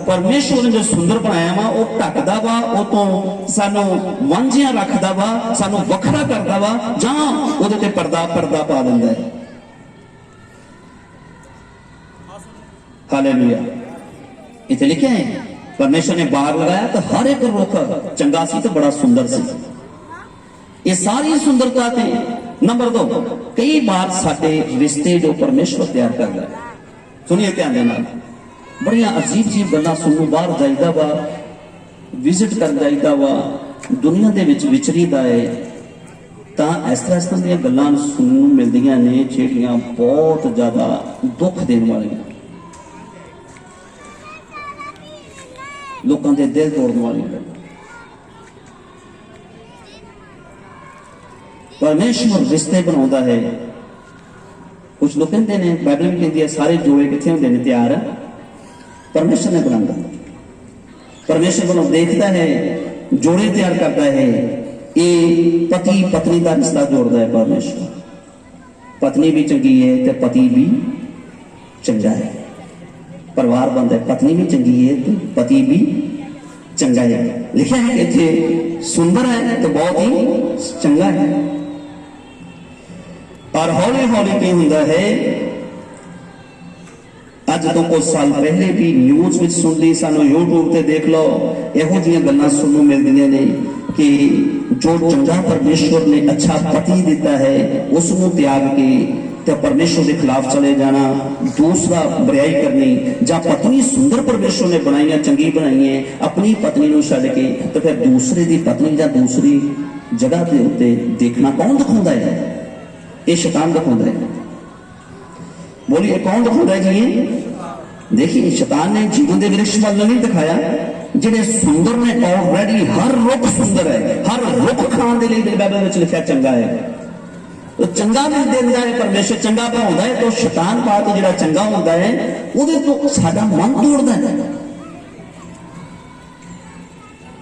परमेश्वर ने जो सुंदर बनाया वा वो ढकदा वा, वो तो सानू वांझिया रखदा वा, सानू वखरा करदा वा, जां उहदे ते पर्दा पा दिंदा है। हालेलुया। इत्थे लिखा है परमेश्वर ने बाग लगाया तो हर एक रुख चंगा सी तो बड़ा सुंदर सी। ये सारी सुंदरता थे। नंबर 2, कई बार साडे रिश्ते जो परमेश्वर तैयार कर रहा है, सुनिए ध्यान देना, बड़िया अजीब अजीब गल्लां सुनू, बाहर जाईदा वा, विजिट कर जाईदा वा, दुनिया दे विच विचरीदा है ਤਾਂ ਇਸ ਤਰ੍ਹਾਂ ਦੀਆਂ ਗੱਲਾਂ ਸੁਣਨ ਨੂੰ ਮਿਲਦੀਆਂ ਨੇ ਜਿਹੜੀਆਂ ਬਹੁਤ ਜ਼ਿਆਦਾ ਦੁੱਖ ਦੇਣ ਵਾਲੀਆਂ, ਲੋਕਾਂ ਦੇ ਦਿਲ ਤੋੜਨ ਵਾਲੀਆਂ ਗੱਲਾਂ। ਪਰਮੇਸ਼ਵਰ ਰਿਸ਼ਤੇ ਬਣਾਉਂਦਾ ਹੈ। ਕੁਝ ਲੋਕ ਕਹਿੰਦੇ ਨੇ, ਬਾਈਬਲ ਵੀ ਕਹਿੰਦੀ ਹੈ ਸਾਰੇ ਜੋੜੇ ਕਿੱਥੇ ਹੁੰਦੇ ਨੇ? ਤਿਆਰ ਪਰਮੇਸ਼ਵਰ ਨੇ ਬਣਾਉਂਦਾ। ਪਰਮੇਸ਼ਵਰ ਨੂੰ ਦੇਖਦਾ ਹੈ, ਜੋੜੇ ਤਿਆਰ ਕਰਦਾ ਹੈ। ਇਹ ਪਤੀ ਪਤਨੀ ਦਾ ਰਿਸ਼ਤਾ ਜੋੜਦਾ ਹੈ ਪਰਮੇਸ਼ਵਰ। ਪਤਨੀ ਵੀ ਚੰਗੀ ਹੈ ਤੇ ਪਤੀ ਵੀ ਚੰਗਾ ਹੈ, ਪਰਿਵਾਰ ਬਣਦਾ ਹੈ। ਪਤਨੀ ਵੀ ਚੰਗੀ ਹੈ ਤੇ ਪਤੀ ਵੀ ਚੰਗਾ ਹੈ। ਲਿਖਿਆ ਹੈ ਇੱਥੇ ਸੁੰਦਰ ਹੈ ਤੇ ਬਹੁਤ ਹੀ ਚੰਗਾ ਹੈ। और हौली हौली की हुंदा है, अज तो कुछ साल पहले भी न्यूज़ में सुन ली, सानू यूट्यूब ते देख लो, इहो जिहियां गल्लां सुनने मिलदियां ने कि जो चंगा परमेश्वर ने अच्छा पति दिता है उसनूं त्याग के ते परमेश्वर के खिलाफ चले जाना, दूसरा बुराई करनी, जां पत्नी सुंदर परमेश्वर ने बनाई है, चंगी बनाई है, अपनी पत्नी नूं छड्ड के तो फिर दूसरे दी पत्नी जां दूसरी जगह के उत्ते देखना कौन दिखाउंदा है? ये शैतान दिखाता है। बोलिए कौन दिखाता है जी? देखिए शैतान ने जीवन के वृक्ष वाल नहीं दिखाया, जिहड़े सुंदर ने ऑलरेडी हर रुख सुंदर है, हर रुख खाण दे लई बाइबल विच लिखिया चंगा है। तो चंगा भी देंदा है परमेश्वर, चंगा बनाउंदा है। तो शैतान पात जिहड़ा चंगा हुंदा है उहदे तो साडा मन तोड़दा है,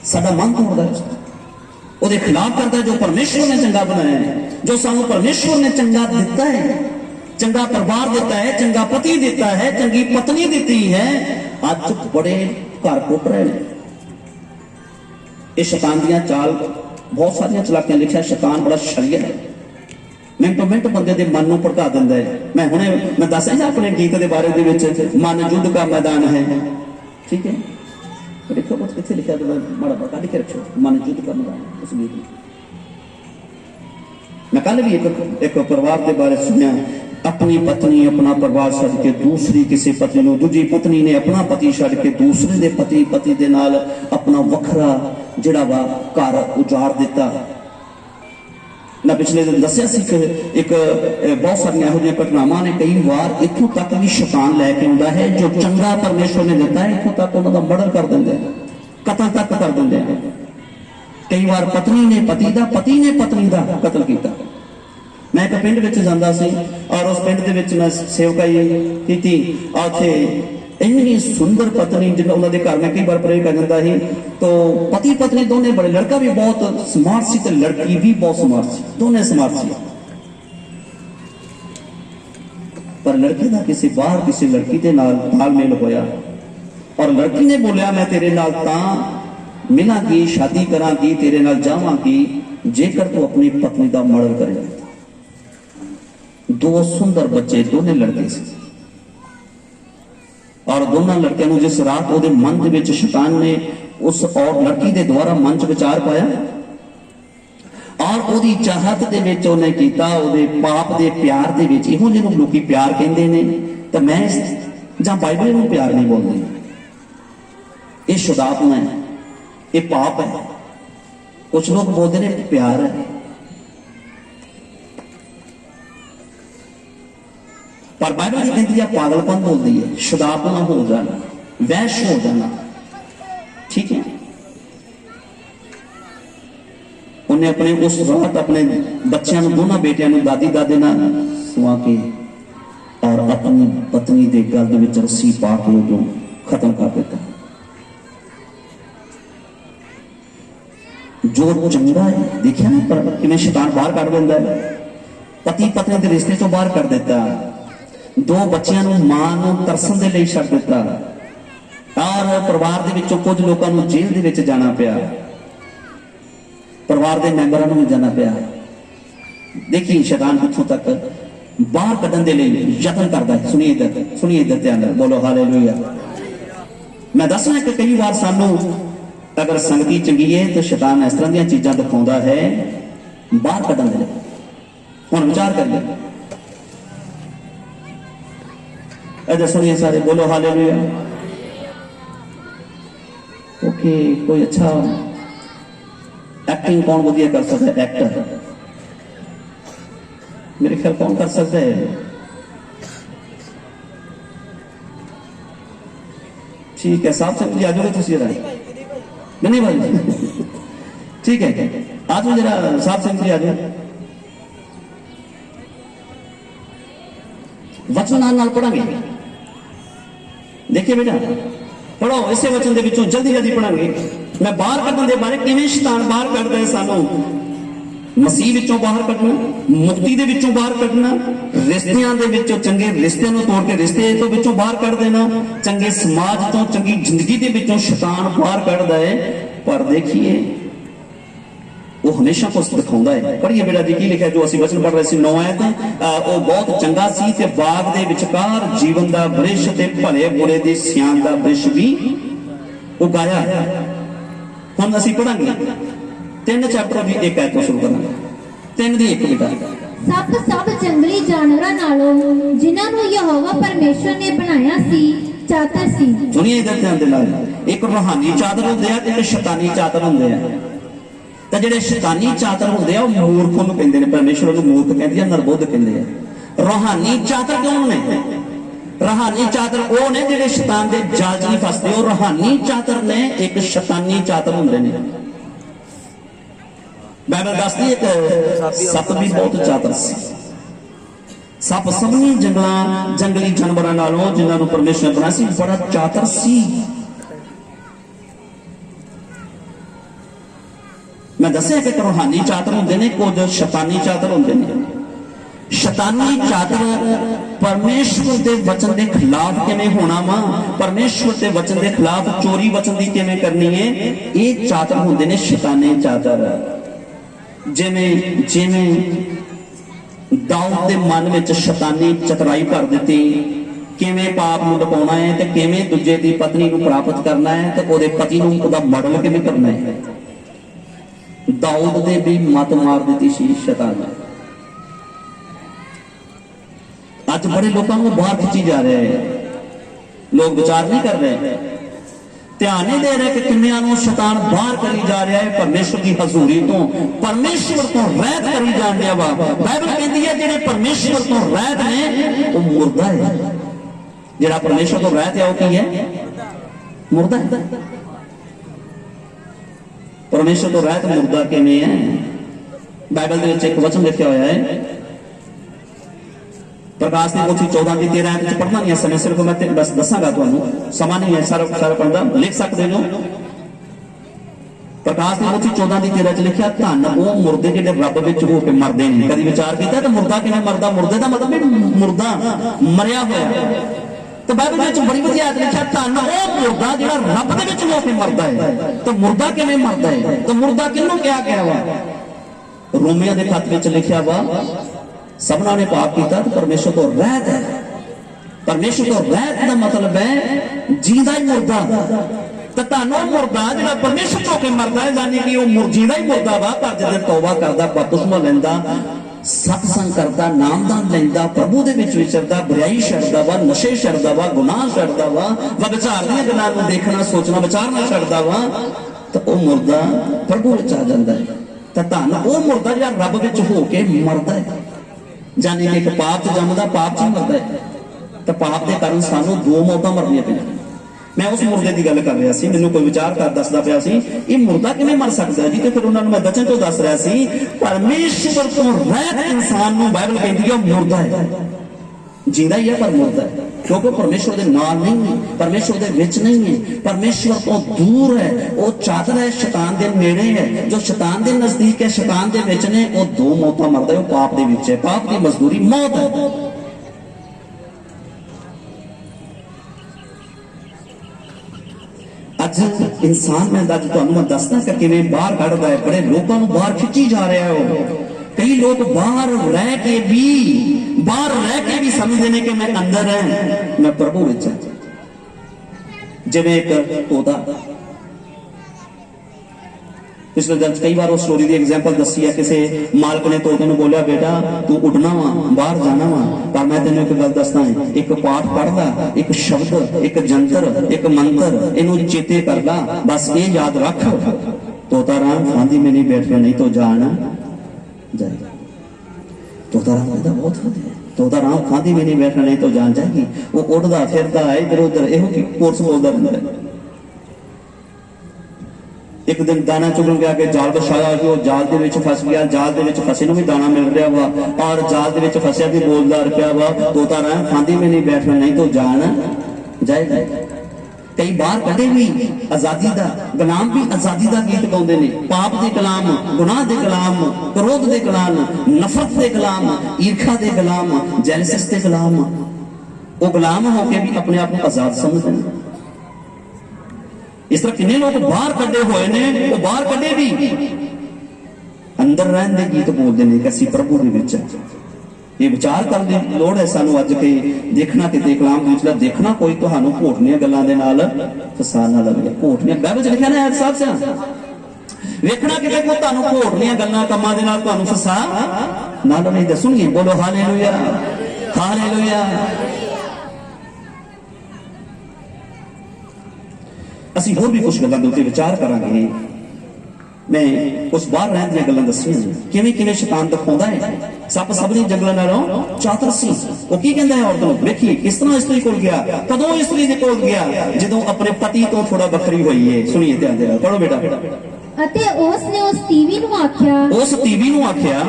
साडा मन तोड़दा है, ਉਹਦੇ ਖਿਲਾਫ ਕਰਦਾ। ਜੋ ਪਰਮੇਸ਼ਵਰ ਨੇ ਚੰਗਾ ਬਣਾਇਆ ਹੈ, ਜੋ ਸਾਨੂੰ ਪਰਮੇਸ਼ਵਰ ਨੇ ਚੰਗਾ ਦਿੱਤਾ ਹੈ, ਚੰਗਾ ਪਰਿਵਾਰ ਦਿੱਤਾ ਹੈ, ਚੰਗਾ ਪਤੀ ਦਿੱਤਾ ਹੈ, ਚੰਗੀ ਪਤਨੀ ਦਿੱਤੀ ਹੈ, ਅੱਜ ਬੜੇ ਘਰ ਟੁੱਟ ਰਹੇ ਨੇ। ਇਹ ਸ਼ੈਤਾਨ ਦੀਆਂ ਚਾਲ ਬਹੁਤ ਸਾਰੀਆਂ ਚਲਾਕੀਆਂ। ਲਿਖਿਆ ਸ਼ੈਤਾਨ ਬੜਾ ਸ਼ਰੀਆ ਹੈ, ਮਿੰਟੋ ਮਿੰਟ ਬੰਦੇ ਦੇ ਮਨ ਨੂੰ ਭੜਕਾ ਦਿੰਦਾ ਹੈ। ਮੈਂ ਦੱਸਿਆ ਨਾ ਆਪਣੇ ਗੀਤ ਦੇ ਬਾਰੇ ਦੇ ਵਿੱਚ, ਮਨ ਯੁੱਧ ਦਾ ਮੈਦਾਨ ਹੈ। ਠੀਕ ਹੈ, देखो कुछ कितने लिखा तो बड़ा बड़ा लिखे रखो, मन युद्ध करने वाला उस गीत में। मैं कल भी एक परिवार के बारे सुनिया, अपनी पत्नी अपना परिवार छड्ड के दूसरी किसी पत्नी नूं, दूजी पत्नी ने अपना पति छड्ड के दूसरे दे पति दे नाल अपना वखरा जिहड़ा वा घर उजाड़ दिता। मैं पिछले दिन दसिया सी कि एक बहुत सारिया इहो जिहियां घटनावां ने, कई बार इत्थों तक भी शैतान लैके आउंदा है। जो चंगा परमेश्वर ने दिता है इत्थों तक उन्हां दा मर्डर कर दिंदे, कतल तक कर दिंदे। कई बार पत्नी ने पति दा, पति ने पत्नी दा कतल किया। मैं एक पिंड विच जांदा सी और उस पिंड दे विच मैं सेवकाई कीती। उत्थे इन्नी सुंदर पत्नी, जिन्हें उन्होंने घर में कई बार प्रे कर जाता है, तो पति पत्नी दोनों बड़े, लड़का भी बहुत स्मार्ट सी, लड़की भी बहुत स्मार्ट सी, दोनों स्मार्ट सी। पर लड़के का किसी बाहर किसी लड़की के नाल तालमेल होया और लड़की ने बोलिया मैं तेरे नाल तां मिलांगी, शादी करांगी, तेरे नाल जावांगी जेकर तू अपनी पत्नी का मर्डर करे। दो सुंदर बच्चे दोनों लड़के से, और दोनों लड़कियों को जिस रात वो मन के शैतान ने उस और लड़की के द्वारा मन च विचार पाया और वो चाहत के उन्हें किया, पाप के प्यार के इहो जिन्हों लोग प्यार कहते हैं, तो मैं जां बाइबल में प्यार नहीं बोलती, ये शुदापना है, ये पाप है। कुछ लोग बोलते हैं प्यार है, पर बाइबल कहती है पागलपन बोलती है, शुदापना हो जाना, वैश हो जाना। ठीक है, उन्हें अपने उस रात अपने बच्चों दोनों बेटियों दादी दादे ना सुआ के और अपनी पत्नी के गल में रस्सी पा के उदों खत्म कर दिता। जो चंगा है, देखिए ना पर किवें शैतान बाहर कर देता है, पति पत्नी के रिश्ते तो बाहर कर देता, दो बच्चों को मां को तरसन के लिए छड्ड दिता और परिवार के विचों कुछ लोगों को जेल दे विच जाना पिया, परिवार के मैंबरों को भी जाना पिया। देखिए शैतान कित्थों तक बाहर कढ़न के लिए यत्न करता है। सुनिए इधर ध्यान नाल बोलो हालेलुया। मैं दसना कि कई बार सानू अगर संगति चंगी है तो शैतान इस तरह दी चीज़ां दिखाउंदा है बाहर कढ़न के लिए। हुण विचार करिए, इधर सुनिए सारे बोलो हालेलुया। ओके, कोई अच्छा एक्टिंग कौन वधिया कर सकता है? एक्टर। मेरे ख्याल कौन कर सकता है? ठीक है, साहब से आ जाओगे तुम जरा। नहीं भाई ठीक है, आ जाओ जरा साहब से आ जाओ। वचन नाल पढ़ांगे। देखिए बेटा, पढ़ो इसे वचन दे विचों जल्दी जल्दी पढ़ांगे। मैं बाहर कढण दे बारे किवें शैतान बाहर कढदा है सानू। मसीह विचों बाहर कढना, मुक्ति दे विचों बाहर कढना, रिश्तियां दे विचों चंगे रिश्ते नूं तोड़ के रिश्ते तो विचों बाहर कढ देना, चंगे समाज तो चंगी जिंदगी दे विचों शैतान बाहर कढदा है। पर देखिए वो हमेशा कुछ दिखाउंदा है। पढ़िए बेटा जी की लिखा जो असीं वचन पढ़ रहे सी 9 आयत। वो बहुत चंगा सी ते बाग दे विचकार जीवन दा वृक्ष ते भले बुरे दी सियाण दा वृक्ष भी उगाया। हुण असीं पढ़ांगे 3 चैप्टर भी एक आयत तो शुरू करांगे। 3 दी 1 बेटा। सब जंगली जानवरां नालों जिन्हां नूं यहोवा परमेश्वर ने बनाया सी चातर सी। सुनिए इधर ध्यान दे नाल, एक रूहानी चादर हुंदे आ ते शैतानी चादर हुंदे आ। ते जिहड़े शैतानी चादर हुंदे आ वो मूर्ख नूं कहंदे ने, परमेश्वर नूं मूर्ख कहंदे आ, नरबुद्ध कहंदे आ। रूहानी चादर कौन ने? रूहानी चादर वो ने जिहड़े शैतान दे जाल च नहीं फसदे। वो रूहानी चादर ने, एक शैतानी चादर हुंदे ने। बाइबल दसदी एक सप भी बहुत चातर सी। सप सबनी जंगली जानवरां नालों जिन्हां नूं परमेश्वर ने बनाया सी बड़ा चातर सी। मैं दस्सिया कि रूहानी चादर हुंदे ने, कुछ शैतानी चादर हुंदे ने। शैतानी चादर परमेश्वर के वचन के खिलाफ किवें होना वा, परमेश्वर के वचन के खिलाफ चोरी वचन की किवें करनी है, ये चादर हुंदे ने शैतानी चादर। जिवें जिवें दाऊद के मन में शैतानी चतुराई कर दी, किवें पाप नूं लुकाउणा है ते किवें दूजे दी पत्नी नूं प्राप्त करना है ते ओहदे पति नूं ओहदा मर्डर किवें करना है। दाऊद ने भी मत मार दी सी शैतान। अज बड़े लोगों को बाहर खिंची जा रहे हैं, लोग विचार नहीं कर रहे, ध्यान नहीं दे रहे कि किन्नियां नूं शैतान बाहर करी जा रहा है परमेश्वर की हजूरी तो, परमेश्वर तो रहत करी जाण दिया वा। बाइबल कहती है जिहड़े परमेश्वर तो रहत ने वो मुर्दा है। जिहड़ा परमेश्वर तो रहत है वो की है? मुर्दा है। परमेश्वर तो रहत मुर्दा किवें है? बाइबल दे विच एक वचन लिखिया होया है, प्रकाश की पोथी 14 की 13 आयत पढ़ना नहीं है समय, सिर्फ मैं बस दसांगा तुहानू, समा नहीं है सारा पढ़दा, लिख सकते हो। प्रकाश की पोथी 14 की 13 च लिखिया, धन वो मुर्दे जिहड़े रब विच हो के मरदे ने। कदी विचार कीता तो मुर्दा किवें मरदा? मुर्दे दा मतलब मुर्दा मरिया होया। तो बाइबल विच बड़ी वधिया आयत लिखिया, धन वो मुर्दा जिहड़ा रब दे विच हो के मरदा है। तो मुर्दा किवें मरदा है? तो मुर्दा किहनूं कहा गया वा? रोमिया दे खत विच लिखिया वा, सबना ने पाप किया तो परमेश्वर तो रहत है। परमेश्वर तो रहत का मतलब है जींदा ही मुर्दा। तो तानो मुर्दा जिहड़ा परमेश्वर तो के मरदा है, यानी कि वो जींदा ही मुर्दा वा। पर जद तौबा करदा, बपतिस्मा लैंदा, सत्संग करदा, नामदान लैंदा, प्रभु दे विच विचरदा, बुराई छड्डदा वा, नशे छड्डदा वा, गुनाह छड्डदा वा, व्यभिचार दी गल्लां नूं देखना सोचना विचारना छड्डदा वा, तो वो मुर्दा प्रभु विच आ जांदा है। तो धन वो मुर्दा जिहड़ा रब विच हो के मरदा है, जाने कि एक पाप च जमदा, पाप च मरदा है। तो पाप के कारण सानू 2 मौतां मरनियां पैंदियां। मैं उस मुर्दे की गल कर रहा सी, मैनूं कोई विचार कर दसदा पिया सी, ये मुर्दा किवें मर सकदा जी? तो फिर उन्हां नूं मैं वचन तो दस रहा सी, परमेश्वर तो रहत इंसान नूं बाइबल कहंदी है मुर्दा है। जींदा ही है पर मुर्दा है, क्योंकि परमेश्वर दे नाल नहीं है, परमेश्वर दे विच नहीं है, परमेश्वर तो दूर है। वो चादर है शैतान दे नेड़े है, जो शैतान दे नजदीक है, शैतान दे विच ने, वो 2 मौतां मरदा है। वो पाप दे विच है, पाप की मजदूरी मौत है। अज इंसान में मैं दसदा कि किवें बाहर कढ़दा है, बड़े लोगों को बाहर खिंची जा रहा है। कई लोग बाहर रह के भी समझते हैं कि मैं अंदर है, मैं प्रभु विच हां। जिवें एक तोता, पिछले दिन कई बार उस स्टोरी की एग्जाम्पल दसी है, किसी मालक ने तोते नूं बोलिया, बेटा तू उड़ना वा, बाहर जाना वा, पर मैं तेन एक गल दसदा है, एक पाठ पढ़दा, एक शब्द, एक जंतर, एक मंत्र, इनू चेते कर ला, बस ये याद रख, तोता राम फांदी में नहीं बैठ नहीं तो जान जाएगी। तोता राम कहता बहुत ਵਧੀਆ। तोता राम फांदी में नहीं बैठना नहीं तो जान जाएगी। वो उड़दा फिरदा इधर उधर ਇਹੋ ਕੀ ਕੋਰਸ ਬੋਲਦਾ ਰਹਿੰਦਾ। एक दिन दाना चुगन गया कि जाल बिछाया कि वो जाल दे विच फस गया। जाल दे विच फसे नूं भी दाना मिल रहा वा और जाल दे विच फसिया भी बोलदा रुपया वा तोता राम फांदी में नहीं बैठना नहीं तो जान जाएगा। कई बार कदे भी आजादी दा गुलाम भी आजादी दा गीत गाउंदे ने। पाप दे गुलाम, गुनाह दे गुलाम, क्रोध दे गुलाम, नफरत दे गुलाम, ईर्खा दे गुलाम, जेलसिस दे गुलाम। वो गुलाम होके भी अपने आप को आजाद समझदे ने। इस तरह किन्ने लोग बाहर कड्डे हुए ने, वो बाहर कड्डे भी अंदर रहन दे गीत बोलदे ने कि असीं प्रभु दे विच। ये विचार करने की लोड़ है सानू अज के देखना कि कलाम दे विचला देखना कोई तुहानू घोटनियां गल्लां दे नाल फसा ना लवे। घोटनियां बाइबल च लिखिआ ना है साहब से वेखना कि कोई तुहानू घोटनियां गल्लां कम्मां दे नाल तुहानू फसा ना लवे। दसुंगी बोलो हालेलुया हालेलुया। ਅਸੀਂ ਹੋਰ ਵੀ ਕੁਝ ਗੱਲਾਂ ਦੇ ਉੱਤੇ ਵਿਚਾਰ ਕਰਾਂਗੇ। ਮੈਂ ਕੁਝ ਬਾਹਰ ਰਹਿਣ ਦੀਆਂ ਗੱਲਾਂ ਦੱਸੀਆਂ ਨੇ ਕਿਵੇਂ ਕਿਵੇਂ ਸ਼ੈਤਾਨ ਦਿਖਾਉਂਦਾ ਹੈ। ਸੱਪ ਸਭਨੀ ਜੰਗਲਾਂ ਨਾਲੋਂ ਚਾਤਰ ਸੀ। ਉਹ ਕੀ ਕਹਿੰਦਾ ਹੈ ਔਰਤ ਨੂੰ, ਵੇਖੀ ਕਿਸ ਤਰ੍ਹਾਂ ਇਸਤਰੀ ਕੋਲ ਗਿਆ। ਕਦੋਂ ਇਸਤਰੀ ਦੇ ਕੋਲ ਗਿਆ? ਜਦੋਂ ਆਪਣੇ ਪਤੀ ਤੋਂ ਥੋੜਾ ਵੱਖਰੀ ਹੋਈ ਹੈ। ਸੁਣੀਏ ਧਿਆਨ ਦੇ ਨਾਲ, ਪੜੋ ਬੇਟਾ। ਅਤੇ ਉਸ ਨੇ ਉਸ ਤੀਵੀ ਨੂੰ ਆਖਿਆ, ਉਸ ਤੀਵੀ ਨੂੰ ਆਖਿਆ,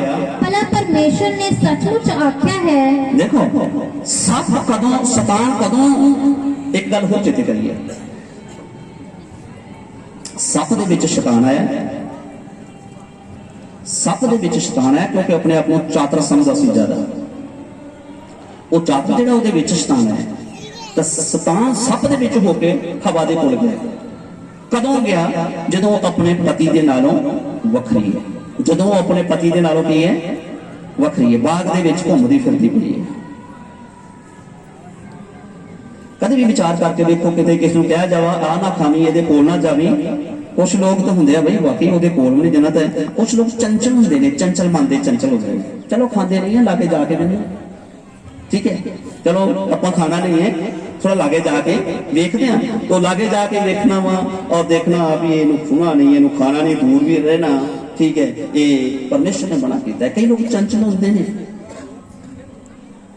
ਭਲਾ ਪਰਮੇਸ਼ਰ ਨੇ ਸੱਚਮੁੱਚ ਆਖਿਆ ਹੈ। ਦੇਖੋ ਸੱਪ ਕਦੋਂ, ਸ਼ੈਤਾਨ ਕਦੋਂ, ਇੱਕ ਗੱਲ ਹੋਰ ਚੇਤੇ ਕਰੀਏ। सप दे विच शैतान आया, सप दे विच शैतान आया क्योंकि अपने आप को चातर समझदा सी ज्यादा। वो चातर जिहड़ा उहदे विच शैतान है तां शैतान सप दे विच होके हवा दे कोल गया। कदों गया? जदों अपने पति दे नालों वखरी है। जदों अपने पति दे नालों की है वखरी है, बाग दे विच घुमदी फिरदी पई है। कदे भी विचार करके देखो किते किस नूं कहा जावा आ ना खावी, इहदे कोल ना जावी। कुछ लोग तो हुंदे आ बई वाकई उहदे कोल भी नहीं जाना। ते कुछ लोग चंचल हुंदे ने, चंचल मन दे चंचल हो गए। चलो खांदे नहीं है, लागे जाके भी ठीक है। चलो आपां खाना नहीं है, थोड़ा लागे जाके देखते हैं। तो लागे जाके देखना वा और देखना भी इहनूं छूना नहीं, इहनूं खाना नहीं, दूर भी रहना। ठीक है, ये परमेश्वर ने मना कीता है। कई लोग चंचल हुंदे ने।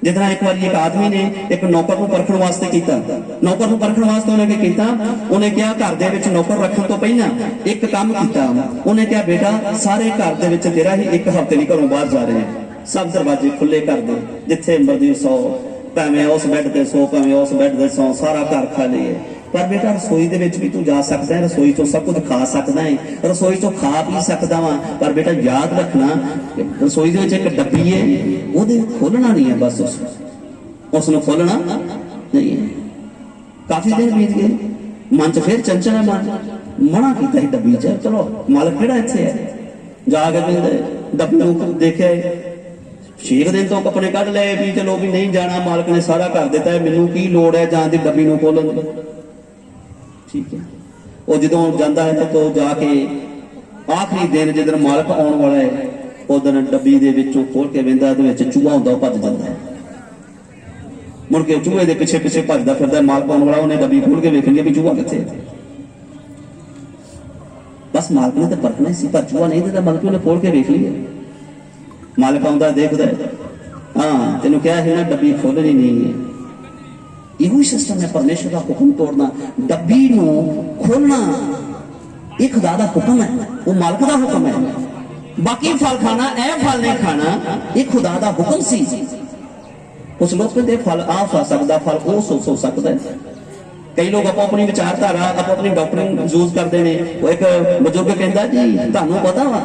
जितना एक बार एक आदमी ने एक नौकर को परखण वास्ते कीता। नौकर को परखण वास्ते उन्हें क्या कीता? उन्हें क्या घर दे विच नौकर रखण तो पहला एक काम कीता। उन्हें क्या, बेटा सारे घर दे विच तेरा ही एक हफ्ते नहीं घरों बाहर जा रहे हैं, सब दरवाजे खुले कर दे, जिथे मर्जी सौ, भावें उस बैड ते सौ, भावें उस बैड ते सौ, सारा घर खाली है। पर बेटा रसोई दे विच भी तू जा सकदा है, रसोई चों सब कुछ खा सकदा है, रसोई चों खा पी सकदा वा। पर बेटा याद रखना रसोई दे विच एक डब्बी है, ओहदे खोलना नहीं है, बस उसनूं खोलना नहीं है। काफी दिन बीत गए, मन च फिर चंचल है, मन मना कीता ही डब्बी च। चलो मालक किहड़ा इत्थे है, जाके डब्बी नूं देखिआ 6 दिन तो कपड़े कढ लए भी चलो भी नहीं जाना, मालक ने सारा कर दिता है, मैनूं की लोड़ है जाण दी डब्बी नूं खोलण दी। ठीक है, वो जदों जांदा है तो जाके आखिरी दिन जिस दिन मालक आउण वाला है उस दिन डब्बी दे विचों खोल के वेंदा, उहदे विच चूहा हुंदा, भज जांदा है। मुड़ के चूहे दे पिछे पिछे भजदा फिरदा, मालक आउण वाला, उहने डब्बी खोल के वेखणी भी चूहा कित्थे है। बस मालक ने तो परखना सी, पर चूहा नहीं दिता, मालक ने खोल के वेख लिया। मालक आउंदा देखदा है, हाँ तेनों कहा है ना डब्बी खोलनी नहीं है। यही सिस्टम है परमेश्वर का हुक्म तोड़ना, डब्बी नूं खोलना एक खुदा दा हुक्म है, वो मालक दा हुक्म है। बाकी फल खाना, ए फल नहीं खाना, एक खुदा दा हुक्म सी। कुछ लोग कहते फल आ खा सकदा, फल वो सो सकदा है। कई लोग अपो अपनी विचारधारा, अपो अपनी डॉक्टरिंग यूज करते हैं। वो एक बजुर्ग कहता जी तुहानूं पता वा,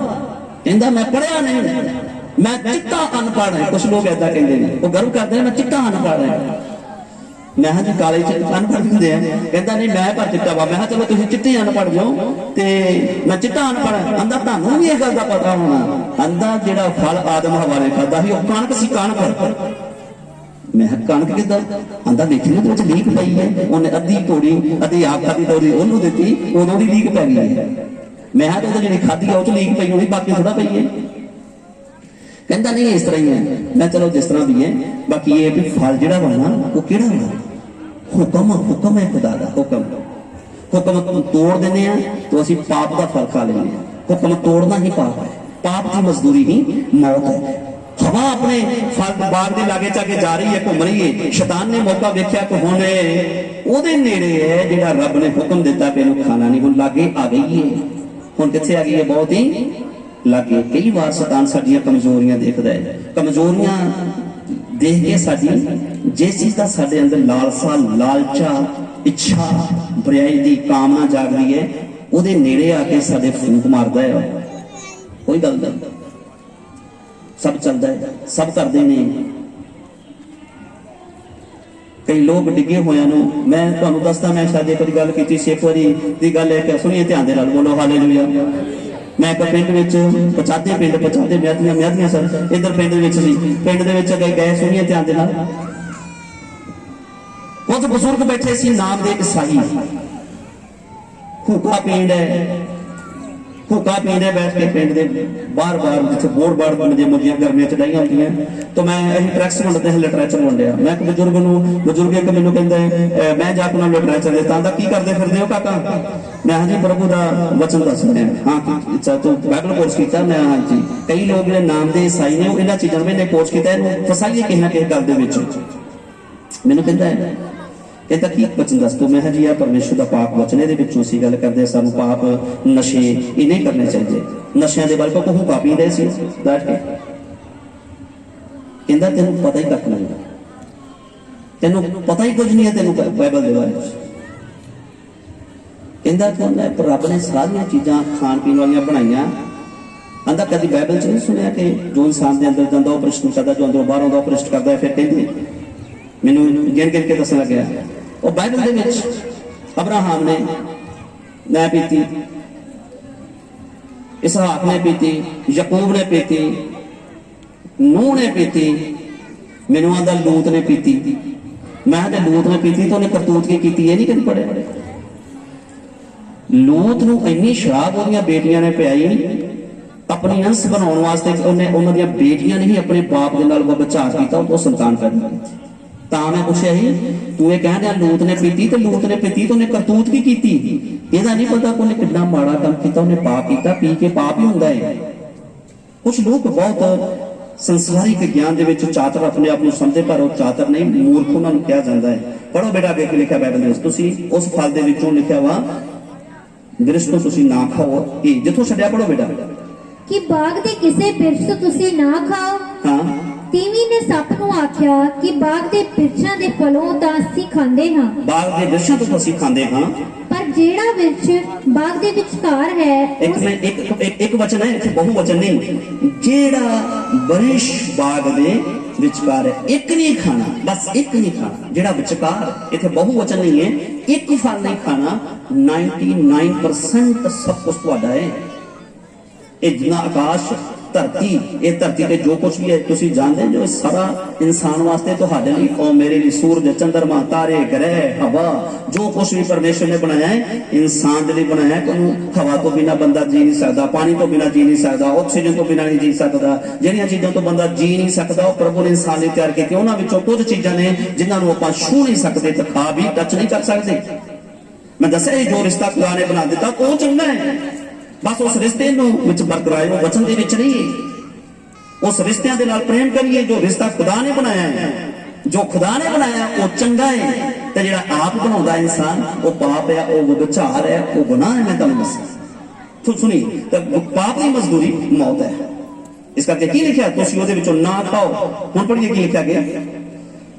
कहंदा मैं पढ़िया नहीं, मैं चिट्टा अनपढ़ है। कुछ लोग ऐसा कहते हैं, वो गर्व करते हैं मैं चिट्टा अनपढ़ है। मैं जी काले अनपढ़ होंदे आ, कहता नहीं मैं पर चिट्टा वा। मैं चलो तुसीं चिट्टे अनपढ़ जो ते मैं चिट्टा अनपढ़। आंदा तुहानूं भी इस गल दा पता होना, आंदा जिहड़ा फल आदम हवा ने खाधा सी, वो कणक सी, कणक। मैं कणक किद्दां? आंदा देखी ना उहदे विच लीक पई है, उन्हें अद्धी तोड़ी, अद्धी आप खाधी, तोड़ी ओनूं दित्ती, उदों दी लीक पै गई है। मैं तो उहदे जिहड़ी खाधी आ उह च लीक पई होनी, बाकी थोड़ा पई है। कहता नहीं इस तरह ही है। मैं चलो जिस तरह भी है, बाकी ये भी फल जिहड़ा वा ना वो किहड़ा वा? हुक्म, हुक्म है खुदा दा हुक्म। हुक्म तोड़ देने तो असी पाप का फल खा लेने। हुक्म तोड़ना ही पाप है, पाप की मजदूरी ही मौत है। हवा अपने फल बाग के लागे जाके जा रही है, घूम रही है, शैतान ने मौका देखा कि हुण ओहदे नेड़े है जिहड़ा रब ने हुक्म दिता कि इहनूं खाना नहीं, हुण लागे आ गई है। हुण कित्थे आ गई है? बहुत ही लागे। कई बार शैतान साडियां कमजोरियां देखदा है, कमजोरियां देख के साडी जिस चीज का साडे अंदर लालसा, लालचा, इच्छा, बुराई दी कामना जागदी है, ਉਹਦੇ ਨੇੜੇ ਆ ਕੇ ਸਾਡੇ ਫੂਕ ਮਾਰਦਾ ਹੈ। ਕੋਈ ਗੱਲ ਨਹੀਂ, ਸਭ ਚੱਲਦਾ ਹੈ, ਸਭ ਕਰਦੇ ਨੇ। ਕਈ ਲੋਕ ਡਿੱਗੇ ਹੋਇਆਂ ਨੂੰ ਮੈਂ ਤੁਹਾਨੂੰ ਦੱਸਦਾ, ਮੈਂ ਸ਼ਾਇਦ ਇੱਕ ਵਾਰੀ ਗੱਲ ਕੀਤੀ ਸੀ, ਇੱਕ ਵਾਰੀ ਦੀ ਗੱਲ ਹੈ ਕਿ ਸੁਣੀਏ ਧਿਆਨ ਦੇ ਨਾਲ, ਬੋਲੋ ਹਾਲੇਲੂਇਆ। ਮੈਂ ਇੱਕ ਪਿੰਡ ਵਿੱਚ ਪਚਾਦੇ ਮਿਆਦੀਆਂ ਸਨ, ਇੱਧਰ ਪਿੰਡ ਵਿੱਚ ਸੀ, ਪਿੰਡ ਦੇ ਵਿੱਚ ਗਏ, ਸੁਣੀਏ ਧਿਆਨ ਦੇ ਨਾਲ। ਕੁਝ ਬਜ਼ੁਰਗ ਬੈਠੇ ਸੀ, ਨਾਮ ਦੇ ਈਸਾਈ, हुक्का पिंड है, हुक्का पींदे बैठ के पिंड के बार बार जिथे बोर्ड बार बनते मुर्गियां गर्मियां चढ़ाई होती तो मैं ट्रैक्स वंडते हैं, लिटरेचर वंडिया। मैं बजुर्ग एक मैनू कहता है, मैं जाके उन्होंने लिटरेचर देता, आंदा की करते फिरदे हो काका? मैं हाँ जी प्रभु का वचन दस रहे हैं। हाँ अच्छा तू बाइबल कोर्स किया? मैं हाँ जी। कई लोग जो नाम के ईसाई ने इन्होंने चीज़ों में कोर्स किया, फसाइए किसी ना किसी गल दे विच। मैनू कहता है कहता की वचन दस तू? मैं जी आ परमेश्वर का पाक वचन, ये असीं गल करते सानू पाप नशे ये नहीं करने चाहिए। नशियां दे बारे को हुक्का पी रहे सी बैठ के, कहंदा तेनू पता ही कख नहीं, तेनू पता ही कुछ नहीं है तेनू बाइबल दे बारे। कहंदा तू रब ने सारियां चीज़ां खाण पीण वालियां बनाईयां, आंदा कभी बाइबल च नहीं सुनिया कि जो इंसान के अंदर जाता वह भ्रष्ट करता, जो अंदरों बाहर आता वह भ्रष्ट करता है। फिर कहते मैनू गिन गिन के दसन लग्या, और बाइबल दे विच अब्राहम ने मैं पीती, इसहाक ने पीती, यकूब ने पीती, नूह ने पीती, मैनू आंदा लूत ने पीती। मैं लूत ने पीती तो उन्हें करतूत की कीती, ये नहीं कभी पढ़े। लूत नूं इन्नी शराब उहदियां बेटियां ने पियाई, अपनी अंश बनाने वास्ते उन्होंने बेटियां ने ही अपने बाप के नाल विचार किया, तो संतान पैदा की। ਤਾਂ मैं पूछा ही तू ये कह रहा लूत ने पीती तो उन्हें करतूत की कीती, ਇਹਦਾ नहीं पता कि उन्हें कितना माड़ा काम किया, उन्हें पाप किया, पी के पाप ही हुंदा है। कुछ लोग बहुत संसारिक ज्ञान दे विच चातर अपने आप को समझते, पर वो चातर नहीं, मूर्ख उन्होंने कहा जाता है। पढ़ो बेटा अगे की लिखा बाइबल में, तुसीं उस फल दे विचों लिखा वा बिरछ तो तुसीं ना खाओ, ये जिथों छड्डिया पढ़ो बेटा कि बाग दे किसे बिरछ तो तुसीं ना खाओ। हाँ तीवी ने सप नूं आख्या कि बाग दे बिरछां दे फलों तां असीं खांदे हां, बाग दे बिरछां तो असीं खांदे हां, पर जेड़ा बिरछ बाग दे विचकार है, एक वचन है इत्थे बहुवचन नहीं, जेड़ा बिरछ बाग दे विचकार है, एक नहीं खाना, बस एक नहीं खाना, जेड़ा विचकार, इत्थे बहुवचन नहीं है, एक फल नहीं खाना, 99% सब कुछ तुहाडा है। ये जिन्ना आकाश धरती, ये धरती पे जो कुछ भी है तुसीं जानदे जो सारा इंसान वास्ते तुहाडे लई, और मेरे लिए सूरज, चंद्रमा, तारे, ग्रह, हवा, जो कुछ भी परमेश्वर ने बनाया है इंसान के लिए बनाया है। हवा तो बिना बंदा जी नहीं सकता, पानी तो बिना जी नहीं सकता, ऑक्सीजन तो बिना नहीं जी सकता, जिहड़ियां चीज़ों तो बंदा जी नहीं सकता, और प्रभु ने इंसान ने तैयार की। उन्हां विचों कुछ चीज़ां ने जिन्हां नूं आपां छू नहीं सकते, ते खा भी टच नहीं कर सकते। मैं दस्सिया जो रिश्ता खुदा ने बना दिता वो चंगा है, बस उस रिश्ते विच बरकरार हो, वचन दे विच नहीं। उस रिश्तियां दे नाल प्रेम करिए, जो रिश्ता खुदा ने बनाया है, जो खुदा ने बनाया वो चंगा है, ते जिहड़ा आप बनाउंदा इंसान वो पाप है, वो व्यभिचार है, वो गुनाह है। मैं तुहानूं दस्सां तो सुनी, तो पाप की मजदूरी मौत है। इस करके की लिखा तुसीं उहदे विचों ना खाओ। हुण पढ़िए की लिखा गया,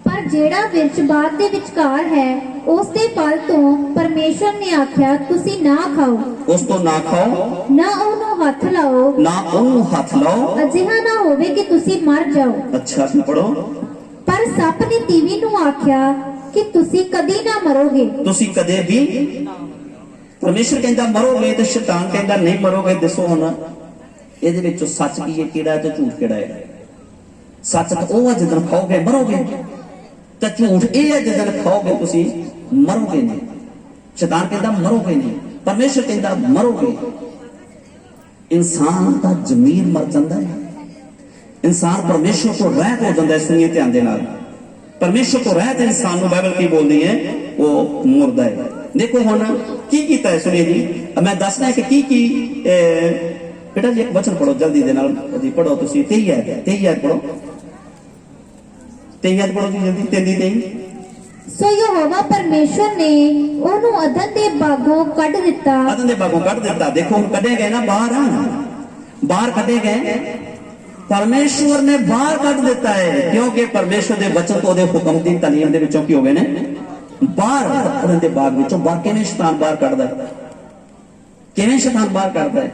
पर जेड़ा बिरछ बाग दे विचकार है उस दे फल तो परमेश्वर ने आख्या तुसी ना खाओ, उस तो ना खाओ, ना ओनू हाथ लाओ, ना ओनू हाथ लाओ, अजिहा ना होवे कि तुसी मर जाओ। अच्छा पढ़ो, पर सप ने तीवी नू आख्या कि तुसी कदी ना मरोगे, तुसी कदे भी। परमेश्वर कहंदा मरोगे ते शैतान कहंदा नहीं मरोगे। दसो हुण ਇਹਦੇ ਵਿੱਚੋਂ सच की है ਕਿਹੜਾ है ਤੇ झूठ ਕਿਹੜਾ है? सच तो ਉਹ ਹੈ ਜਦੋਂ ਖਾਓਗੇ ਮਰੋਗੇ, ਤੇ ਝੂਠ ਇਹ ਹੈ ਜਦੋਂ ਖਾਓਗੇ ਤੁਸੀਂ ਮਰੋਗੇ ਨਹੀਂ। शैतान कहता मरोगे नहीं, परमेश्वर कहता मरोगे। इंसान का जमीर मर जाता है, इंसान परमेश्वर को रहत हो जाता है। सुनिए ध्यान दे नाल, परमेश्वर को रहत इंसान को बाइबल की बोलती है वो मुर्दा है। देखो हुण की कीता है सुनिए जी। मैं दसना कि की बेटा जी एक वचन पढ़ो जल्दी दे नाल जी पढ़ो तुसी 23 आयत पढ़ो 23 आयत पढ़ो जी जल्दी 23। सो यहोवा परमेश्वर ने ਉਹਨੂੰ ਅਦਨ ਦੇ ਬਾਗੋਂ ਕੱਢ ਦਿੱਤਾ। अदन दे बागों कढ़ दिता। देखो हम कढ़े गए ना बाहर कढ़े गए, परमेश्वर ने बाहर कढ़ दिता है क्योंकि परमेश्वर दे वचन तो ਉਹਦੇ हुक्म दी तालीम दे विचों की हो गए ने बाहर अदन दे बाग विचों बाहर किवें शैतान बाहर कढ़दा है, किवें शैतान बाहर कढ़दा है?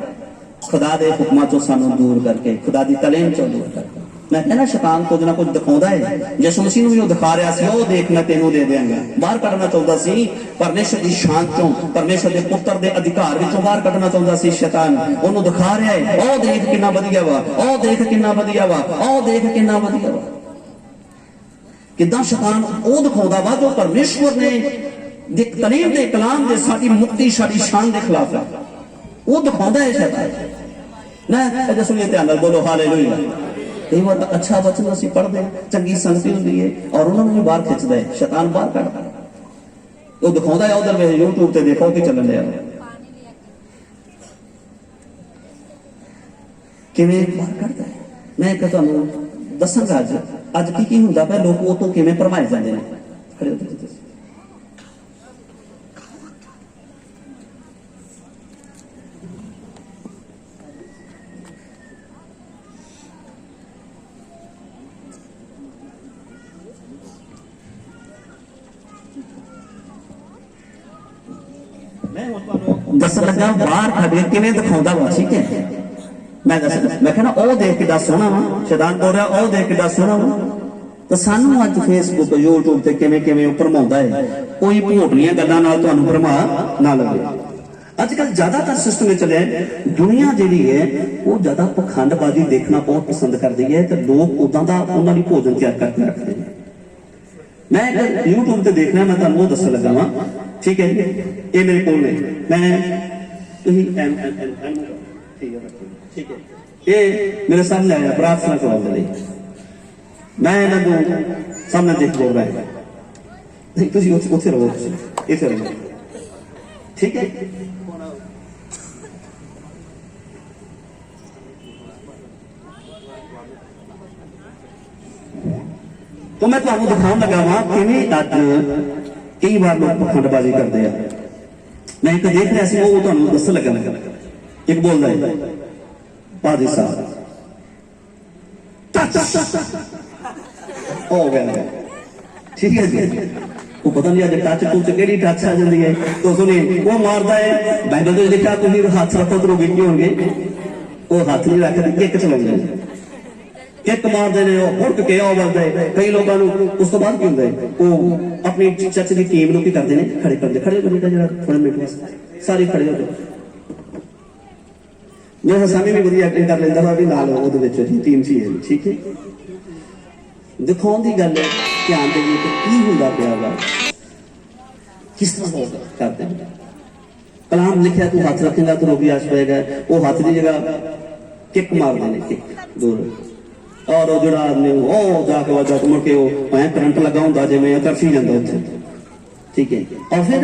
खुदा दे हुक्मां चों सानू दूर करके, खुदा दी तालीम चों दूर करके। मैं कहना शैतान कुछ ना कुछ दिखाउंदा है। यीशु मसीह नूं भी दिखा रहा सी, ओ देख मैं तेनू दे देंगा। बाहर कढ़ना चाहुंदा सी परमेश्वर दी शान चों, परमेश्वर दे पुत्र दे अधिकार विचों बाहर कढ़ना चाहुंदा सी शैतान। ओनू दिखा रहा है, ओ देख किन्ना वधिया वा, ओ देख किन्ना वधिया वा, ओ देख किन्ना वधिया वा। किदां शैतान ओ दिखाउंदा वा जो परमेश्वर ने दे तालीम दे कलाम दे साडी मुक्ति साडी शान दे खिलाफ है, वो दिखाउंदा है शैतान। ना अजे सुनिए ध्यान नाल बोलो हालेलुया। कई बार अच्छा वचन असीं पढ़दे चंगी संगति हुंदी है और उन्हां नूं बाहर खिच्चदा है शैतान, बाहर कढदा है। वो दिखाउंदा है उधर वे YouTube ते देखो कि चलन दिया किवें बाहर कढदा है। मैं एक तुहानूं दसांगा अज की हुंदा पिया, लोक ਉਹ ਤੋਂ किवें भरमाए जांदे ने। खड़े हो तुसीं दस लगा बाहर खड़ के किवें दिखाउंदा वा। ठीक है मैं दस मैं कहना ओ देख के दस सोना वा, शैतान बोल रहा ओ देख के दस सोना वा। तो सानू अज फेसबुक यूट्यूब ते किवें किवें भरमाउंदा है, कोई भोटलियां गल्लां नाल तुहानू भरमा ना लगे। अजकल ज्यादातर सिस्टम चले दुनिया जिहड़ी है वो ज्यादा पखंडबाजी देखना बहुत पसंद करती है, तो लोग उदां दा उन्हां दी भोजन तैयार करके रखते हैं। मैं एक यूट्यूब ते देखना, मैं तुहानू दस लगा वा। ठीक है ये मेरे को मैं ठीक है ये मेरे सामने आया प्रार्थना करवाने लिए, मैं इन्हों सामने देख बोल रहा है नहीं तुम उत्थे रहो इतने रहो। ठीक है तो मैं तुहानू दिखाउण लगा वा किवें अज कई बार लोग पखंडबाजी करते हैं। मैं एक देख रहा सी वो तुहानू दस लगा एक बोलदा है पाजी साहब हो गया। ठीक है जी वो पता नहीं अज टच टूच केड़ी टच आ जाती है। तो सुनिए वो मारदा है बाइबल में लिखा तुम हाथ रखो तो रोगी नहीं होंगे, वो हाथ नहीं रखते किक चलाउंदे किक मारते ने उठ के वजदा है। कई लोगों उस तो बाद की होंदा है वो अपनी चर्च की टीम नूं की करते हैं खड़े करते खड़े हो बेटा जरा थोड़े मिनट सारे खड़े हो जाओ। मैं सामी भी वधिया एक्टिंग कर लेंदा वा भी नाल ओहदे विच टीम सी है। ठीक है दिखाउण दी गल ध्यान देइए कि की हुंदा पिया वा किस तरह लोग करते हैं। कलाम लिखा तू हाथ रखेगा तो रोगी आश पाएगा, वो हाथ की जगह किक मारते हैं किक दूर और वो जो आदमी वो जाके वजह तो मुड़ के वो करंट लगा होंगे जिमें तरफी जाता उत्थे। ठीक है और फिर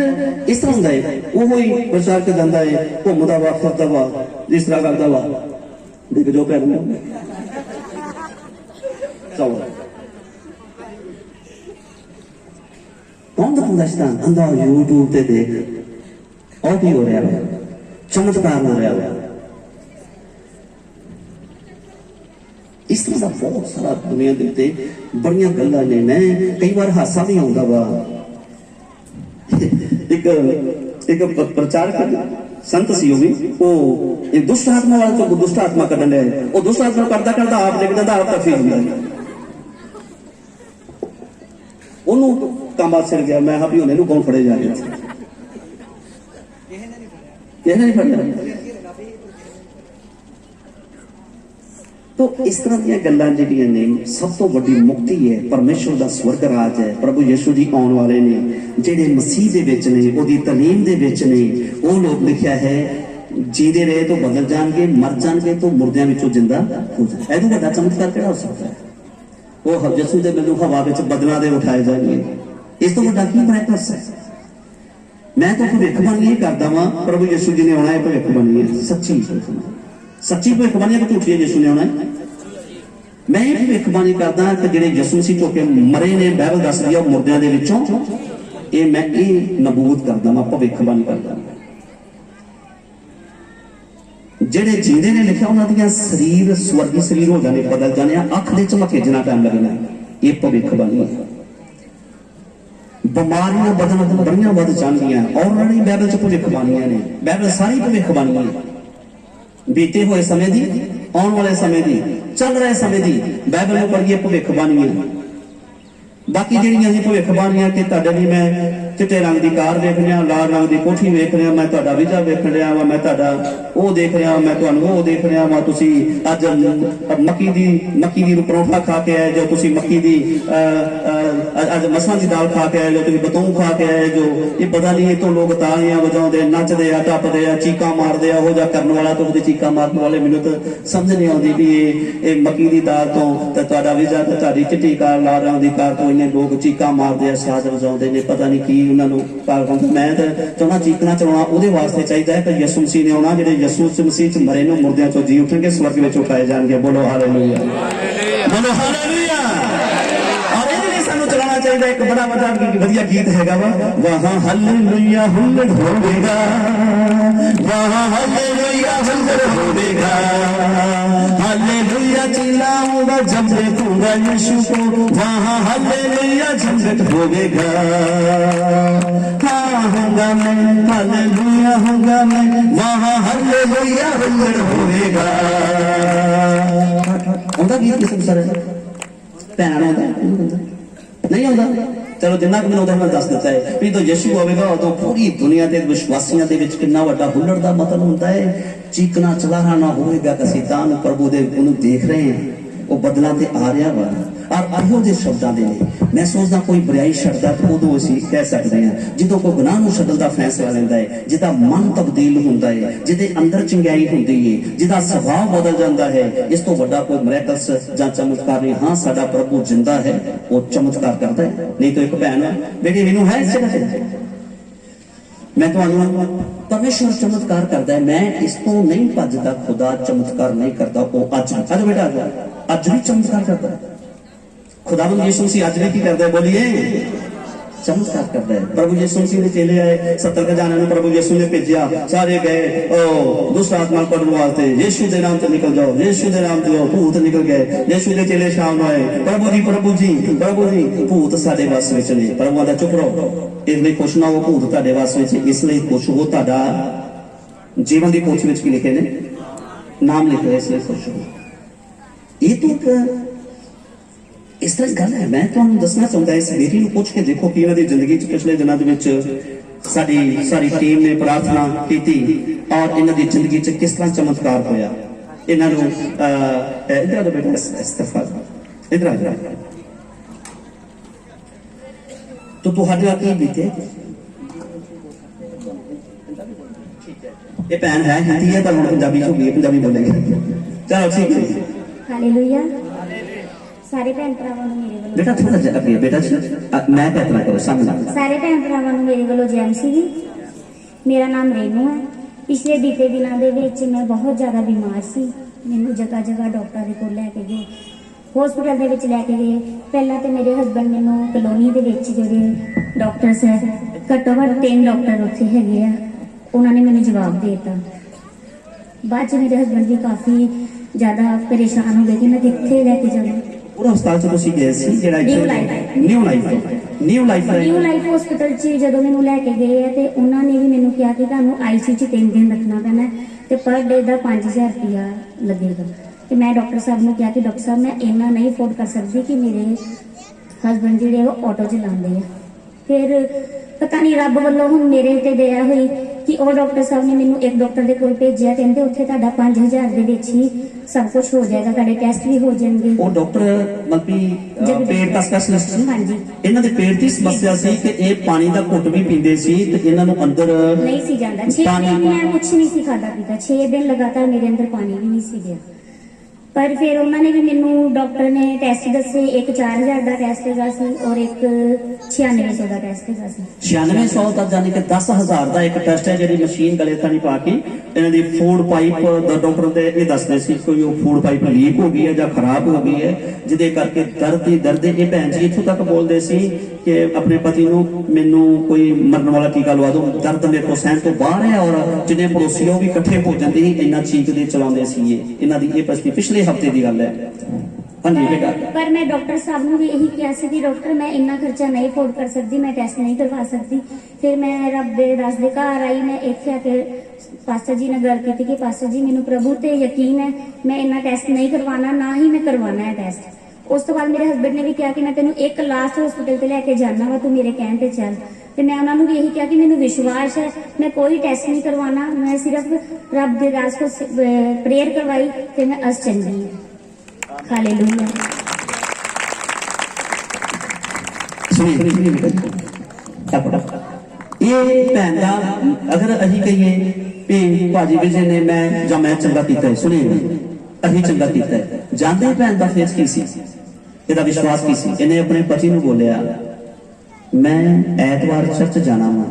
इस तरह होंगे वो ही प्रचार कर जाता है घूमता वा फिरता वा जिस तरह करता वा देख जो पैर चलो कौन दिखाता शैतान अंधा यूट्यूब ते देख और की हो रहा है चमत्कार हो रहा है। इस तरह का बहुत सारा दुनिया के उत्ते बड़ियां गल्लां ने। मैं कई बार हासा भी आउंदा वा एक प्रचारक संत सी होगी वो एक दुष्ट आत्मा वाले तो दुष्ट आत्मा कढन है वो दुष्ट आत्मा करता करता आप लेके जाता आप तक ओनू काम सिर गया। मैं हाँ भी होने कौन फड़े जा रहे नहीं फड़िया। तो इस तरह दी गल्लां जिहड़ियां ने सब तो वड्डी मुक्ति है, परमेश्वर दा स्वर्ग राज है। प्रभु यीशु जी आउण वाले ने जिहड़े मसीह दे विच ने ओदी तालीम दे विच ने वो लोग लिखिया है जींदे रहे तो बदल जाएंगे, मर जाएंगे तो मुर्दियां विचों जिंदा हो जाएंगे। ऐदों वड्डा चमत्कार किहड़ा हो सकता है? वो यीशु दे मिलू हवा विच बदलां दे उठाए जाएंगे, इस तो वड्डा की मैटर्स है? मैं तो भविष्यवाणी करता वा, प्रभु यीशु जी ने आना है, भविष्यवाणी है सच्ची सच्ची भविष्यवाणी है कि झूठी है? यीशु ने आना है। मैं ये भविष्यवाणी करदा कि ਜਿਹੜੇ ਯਿਸੂ ਮਸੀਹ ਝੁਕੇ ਮਰੇ ਨੇ, ਬਾਈਬਲ ਦੱਸਦੀ ਆ ਮੁਰਦਿਆਂ ਦੇ ਵਿੱਚੋਂ, ਇਹ ਮੈਂ ਇਹ ਨਬੂਵਤ ਕਰਦਾ ਵਾਂ, ਭਵਿੱਖਬਾਣੀ ਕਰਦਾ। ਜਿਹੜੇ ਜਿੰਦੇ ਨੇ ਲਿਖਿਆ ਉਹਨਾਂ ਦੀਆਂ ਸਰੀਰ ਸਵਰਗੀ ਸਰੀਰ ਹੋ ਜਾਣੇ, ਬਦਲ ਜਾਣੇ ਆ, ਅੱਖ ਦੇ ਝਮਕੇ ਜਿੰਨਾ ਟਾਈਮ ਲੱਗਣਾ, ਇਹ ਭਵਿੱਖਬਾਣੀ ਹੈ। ਬਿਮਾਰੀਆਂ ਬੜੀਆਂ ਵੱਧ ਜਾਣਗੀਆਂ, ਆਲਰੇਡੀ ਬਾਈਬਲ ਚ ਭਵਿੱਖਬਾਣੀਆਂ ਨੇ, ਬਾਈਬਲ ਸਾਰੀ ਭਵਿੱਖਬਾਣੀਆਂ ਨੇ, ਬੀਤੇ ਹੋਏ ਸਮੇਂ ਦੀ, ਆਉਣ ਵਾਲੇ ਸਮੇਂ ਦੀ, ਚੱਲ ਰਹੇ ਸਮੇਂ ਦੀ ਬਾਈਬਲ ਨੂੰ ਪੜ੍ਹੀਏ, ਭਵਿੱਖਬਾਣੀਆਂ। ਬਾਕੀ ਜਿਹੜੀਆਂ ਜੀ ਭਵਿੱਖਬਾਣੀਆਂ ਕਿ ਤੁਹਾਡੇ ਲਈ ਮੈਂ ਚਿੱਟੇ ਰੰਗ ਦੀ ਕਾਰ ਵੇਖ ਰਿਹਾ, ਲਾਲ ਰੰਗ ਦੀ ਕੋਠੀ ਵੇਖ ਰਿਹਾ, ਮੈਂ ਤੁਹਾਡਾ ਵੀਜ਼ਾ ਵੇਖ ਰਿਹਾ ਵਾ, ਮੈਂ ਤੁਹਾਡਾ ਉਹ ਦੇਖ ਰਿਹਾ, ਮੈਂ ਤੁਹਾਨੂੰ ਉਹ ਦੇਖ ਰਿਹਾ ਵਾ, ਤੁਸੀਂ ਅੱਜ ਮੱਕੀ ਦੀ ਪਰੌਂਠਾ ਖਾ ਕੇ ਆਏ ਜੋ, ਤੁਸੀਂ ਮੱਕੀ ਦੀ ਅੱਜ ਮਸਾਂ ਦੀ ਦਾਲ ਖਾ ਕੇ ਆਏ ਜੋ, ਤੁਸੀਂ ਬਤੂੰ ਖਾ ਕੇ ਆਏ ਜੋ, ਇਹ ਪਤਾ ਨਹੀਂ, ਇਹ ਤੋਂ ਲੋਕ ਤਾਲੀਆਂ ਵਜਾਉਂਦੇ, ਨੱਚਦੇ ਆ, ਟੱਪਦੇ ਆ, ਚੀਕਾਂ ਮਾਰਦੇ ਆ, ਉਹ ਜਾ ਕਰਨ ਵਾਲਾ ਤੋਂ ਉਹਦੇ ਚੀਕਾਂ ਮਾਰਨ ਵਾਲੇ, ਮੈਨੂੰ ਤਾਂ ਸਮਝ ਨਹੀਂ ਆਉਂਦੀ ਵੀ ਇਹ ਮੱਕੀ ਦੀ ਦਾਲ ਤੋਂ ਤੇ ਤੁਹਾਡਾ ਵੀਜ਼ਾ ਤੇ ਤੁਹਾਡੀ ਚਿੱਟੀ ਕਾਰ, ਲਾਲ ਰੰਗ ਦੀ ਕਾਰ ਤੋਂ ਇੰਨੇ ਲੋਕ ਚੀਕਾਂ ਮਾਰਦੇ ਆ, ਸਾਜ਼ ਵਜਾਉਂਦੇ ਨੇ, ਪਤਾ ਨਹੀਂ ਕੀ ਉਹਨਾਂ ਨੂੰ ਪਾਗਲ ਕਹਿੰਦੇ। ਮੈਂ ਤਾਂ ਚਾਹੁੰਦਾ ਚੀਕਣਾ ਚਲਾਉਣਾ ਉਹਦੇ ਵਾਸਤੇ ਚਾਹੀਦਾ ਹੈ ਕਿ ਯਿਸੂ ਮਸੀਹ ਨੇ ਆਉਣਾ, ਜਿਹੜੇ ਯਿਸੂ ਮਸੀਹ ਚ ਮਰੇ ਨੂੰ ਮੁਰਦਿਆਂ ਚੋਂ ਜੀ ਉੱਠਣਗੇ, ਸਵਰਗ ਵਿੱਚ ਉਠਾਏ ਜਾਣਗੇ। ਬੋਲੋ ਹਾਲੇਲੂਇਆ, ਬੋਲੋ ਹਾਲੇਲੂਇਆ। ਔਰ ਇਹਦੇ ਲਈ ਸਾਨੂੰ ਚਲਾਉਣਾ ਚਾਹੀਦਾ ਇੱਕ ਬੜਾ ਵਧੀਆ ਗੀਤ ਹੈਗਾ ਵਾ, ਵਾਹ ਹਾਲੇਲੂਇਆ ਹੁੱਲੜ ਹੋਵੇਗਾ, ਵਾਹ ਹਾਲੇਲੂਇਆ ਹੁੱਲੜ ਹੋਵੇਗਾ, हालेलुया चिल्लाऊंगा जब देखूंगा यीशु को, वहाँ हालेलुया झंझट होगा, हाँ होगा मैं, हालेलुया होगा मैं, वहाँ हालेलुया हुल्लड़ होगा। आंदा गीत किसम सर भैन आंदा नहीं आंदा? चलो जिन्ना कि मैंने मैं दस दिता है भी तो यीशु आवेगा उदों पूरी दुनिया के विश्वासियों के विच कितना वड्डा हुल्लड़ का मतलब होता है, चीकना चलाना होगा कि असीं तां प्रभु दे उन्हें देख रहे हैं, वो बदला ते आ रहा वा। और अहो जे शब्दां दे ने मैं सोचदा कोई बुराई छड्डदा तो उदों असीं कह सकते हैं, जदों कोई गुनाह नूं छड्डण दा फैसला लैंदा है, जिहदा मन तब्दील हुंदा है, जिहदे अंदर चंगियाई हुंदी है, जिहदा सुभाव बदल जाता है, इस तो वड्डा कोई मिरेकल्स जां चमत्कार नहीं। हाँ साडा प्रभु जिंदा है, वो चमत्कार करता है। नहीं तो एक भैन बेटी मैनूं है इस जगह ते मैं तुहानूं परमेश्वर चमत्कार करता है, मैं इस तो नहीं भजदा, खुदा चमत्कार नहीं करता, वो अज बेटा अज भी चमत्कार करता है। खुदावंद यीशु मसीह आज भी की करता है? बोलिए चमत्कार करता है। प्रभु यीशु मसीह ने चेले आए, 70 खजाने प्रभु यीशु ने भेजा, सारे गए दुष्ट आत्मा पकड़ने वास्ते, यीशु के नाम से निकल जाओ, यीशु के नाम से भूत निकल गए। यीशु के चेले शाम आए, प्रभु जी भूत साडे वस विच ने। प्रभु आदा चुप रहो, इसलिए खुश ना हो, भूत तुहाडे वस विच, इसलिए खुश हो। तुहाडा जीवन की पोथी विच की लिखे ने? नाम लिखे, इसलिए खुश हो। ये तो इस तरह गल है। मैं तुहानूं दसना चाहता इस बेटी नूं पुछ के देखो कि इन्हां दी जिंदगी च पिछले दिनों दे विच सारी टीम ने प्रार्थना की और इन्हां दी जिंदगी च किस तरह चमत्कार होया। इन्हां नूं इधर आ बेटा, इस्तफाद इधर आ। तो तुहाडे की बीते ये भैन है हिंदी है, पर हुण पंजाबी च होगी, पंजाबी बोलेंगे। चलो ठीक है। हालेलुया। सारे भैन भरावां नूं मेरे वल्लों बेटा थोड़ा जिहा अगे बेटा जी मैं कहना करो सामने। सारे भैन भरावां नूं मेरे वल्लों जय मसीह जी। मेरा नाम रेनू है। पिछले बीते दिनों दे विच मैं बहुत ज़्यादा बीमार सी। मैनूं जगह जगह डॉक्टर दे कोल लैके गए, हॉस्पिटल दे विच लैके गए। पहला तो मेरे हसबैंड मैनूं कलोनी दे विच जिहड़े डॉक्टर्स है, घट्टो घट्ट 3 डॉक्टर उत्थे हैगे आ, उन्होंने मैनूं जवाब दे दिता। बाद च मेरे हसबैंड भी काफ़ी ज़्यादा परेशान हो गए कि मैं कित्थे लैके जावां। पूरा हस्पताल च तुसीं गए सी जेड़ा न्यू लाइफ हॉस्पिटल च जदों मैनूं लैके गए है ते उन्हां ने भी मैनूं कहा कि तुहानूं आईसीयू च 3 दिन रखना पैना ते पर डे दा 5000 रुपया लगेगा। ते मैं डॉक्टर साहब नूं कहा कि डॉक्टर साहब मैं इन्ना नहीं अफोर्ड कर सकती कि मेरे हसबैंड जिहड़े वो ऑटो चलाते हैं। फिर पता नहीं रब वालों हुण मेरे ते दया हुई कि वो डॉक्टर साहब ने मैनूं एक डॉक्टर दे कोल भेजिया, कहंदे उत्थे तुहाडा 5000 दे विच ही सब कुछ हो जाएगा, तुहाडे टेस्ट भी हो जाएंगे। वो डॉक्टर मतलब पेट का स्पेशलिस्ट सी। हां जी। इन्हां दे पेट दी समस्या सी कि ये पानी दा घुट भी पींदे सी ते इन्हां नूं अंदर नहीं सी जांदा। 6 दिन मैं कुछ नहीं सी खादा पीता, 6 दिन लगातार मेरे अंदर पानी भी नहीं सी गया। ਪਰ ਫਿਰ ਉਹਨਾਂ ਨੇ ਵੀ ਮੈਨੂੰ ਡਾਕਟਰ ਨੇ ਟੈਸਟ ਦੱਸੇ, ਇੱਕ 4000 ਦਾ ਟੈਸਟ ਹੈਗਾ ਸੀ ਔਰ ਇੱਕ 9600 ਦਾ ਟੈਸਟ ਹੈਗਾ ਸੀ। 9600 ਦਾ ਜਾਨੀ ਕਿ 10000 ਦਾ ਇੱਕ ਟੈਸਟ ਹੈ ਜਿਹੜੀ ਮਸ਼ੀਨ ਗਲੇ ਥਾਣੀ ਪਾ ਕੇ ਇਹਨਾਂ ਦੀ ਫੂਡ ਪਾਈਪ ਦਾ ਡਾਕਟਰ ਦੇ ਇਹ ਦੱਸਦੇ ਸੀ ਕੋਈ ਉਹ ਫੂਡ ਪਾਈਪ ਲੀਕ ਹੋ ਗਈ ਹੈ ਜਾਂ ਖਰਾਬ ਹੋ ਗਈ ਹੈ ਜਿਹਦੇ ਕਰਕੇ ਦਰਦ ਇਹ ਭੈਣ ਜੀ ਇੱਥੋਂ ਤੱਕ ਬੋਲਦੇ ਸੀ ਕਿ ਆਪਣੇ ਪਤੀ ਨੂੰ ਮੈਨੂੰ ਕੋਈ ਮਰਨ ਵਾਲਾ ਟੀਕਾ ਲਵਾ ਦਿਓ, ਦਰਦ ਮੇਰੇ ਤੋਂ ਸਹਿਣ ਤੋਂ ਬਾਹਰ ਹੈ। ਔਰ ਜਿੰਨੇ ਪੜੋਸੀ ਉਹ ਵੀ ਇਕੱਠੇ ਹੋ ਜਾਂਦੇ ਸੀ, ਇੰਨਾ ਚੀਕਦੇ ਚਲਾਉਂਦੇ ਸੀ। ਇਹਨਾਂ ਦੀ ਇਹ ਪਸਤੀ ਪਿਛਲੇ ਹਫਤੇ ਦੀ ਗੱਲ ਹੈ। ਹਾਂਜੀ ਬੇਟਾ, ਪਰ ਮੈਂ ਡਾਕਟਰ ਸਾਹਿਬ ਨੂੰ ਵੀ ਇਹੀ ਕਿਹਾ ਸੀ ਕਿ ਡਾਕਟਰ ਮੈਂ ਇੰਨਾ ਖਰਚਾ ਨਹੀਂ ਅਫੋਰਡ ਕਰ ਸਕਦੀ, ਮੈਂ ਟੈਸਟ ਨਹੀਂ ਕਰਵਾ ਸਕਦੀ। ਫਿਰ ਮੈਂ ਰੱਬ ਦੇ ਦਾਸ ਦੇ ਘਰ ਆਈ, ਮੈਂ ਇੱਥੇ ਆ ਕੇ ਪਾਸਟਰ ਜੀ ਨਾਲ ਗੱਲ ਕੀਤੀ ਕਿ ਪਾਸਟਰ ਜੀ ਮੈਨੂੰ ਪ੍ਰਭੂ ਤੇ ਯਕੀਨ ਹੈ, ਮੈਂ ਇੰਨਾ ਟੈਸਟ ਨਹੀਂ ਕਰਵਾਉਣਾ, ਨਾ ਹੀ ਮੈਂ ਕਰਵਾਉਣਾ ਹੈ ਟੈਸਟ। ਉਸ ਤੋਂ ਬਾਅਦ ਮੇਰੇ ਹਸਬੰਡ ਨੇ ਵੀ ਕਿਹਾ ਕਿ ਮੈਂ ਤੈਨੂੰ ਇੱਕ ਲਾਸਟ ਹਸਪੀਟਲ ਤੇ ਲੈ ਕੇ ਜਾਣਾ ਵਾ, ਤੂੰ ਮੇਰੇ ਕਹਿਣ ਤੇ ਚੱਲ। ਤੇ ਮੈਂ ਉਹਨਾਂ ਨੂੰ ਵੀ ਇਹੀ ਕਿਹਾ ਕਿ ਮੈਨੂੰ ਵਿਸ਼ਵਾਸ ਹੈ, ਮੈਂ ਕੋਈ ਟੈਸਟ ਨਹੀਂ ਕਰਵਾਉਣਾ, ਮੈਂ ਸਿਰਫ ਰੱਬ ਦੇ ਦਾਸ ਕੋ ਪ੍ਰੇਅਰ ਕਰਵਾਈ ਤੇ ਮੈਂ ਅਸ ਚੰਗੀ ਹਾਂ। ਹਾਲੇਲੂਇਆ। ਇਹ ਭੈਣ ਦਾ ਅਗਰ ਅਸੀਂ ਕਹੀਏ ਵੀ ਭਾਜੀ ਵਿਜੇ ਨੇ ਮੈਂ ਚੰਗਾ ਕੀਤਾ, ਸੁਣੀਏ ਅਸੀਂ ਚੰਗਾ ਕੀਤਾ, ਜਾਂਦੇ ਭੈਣ ਦਾ ਫੇਸ ਕੀ ਸੀ, ਇਹਦਾ ਵਿਸ਼ਵਾਸ ਕੀ ਸੀ? ਇਹਨੇ ਆਪਣੇ ਪਤੀ ਨੂੰ ਬੋਲਿਆ ਮੈਂ ਐਤਵਾਰ ਚਰਚ ਜਾਣਾ ਵਾ,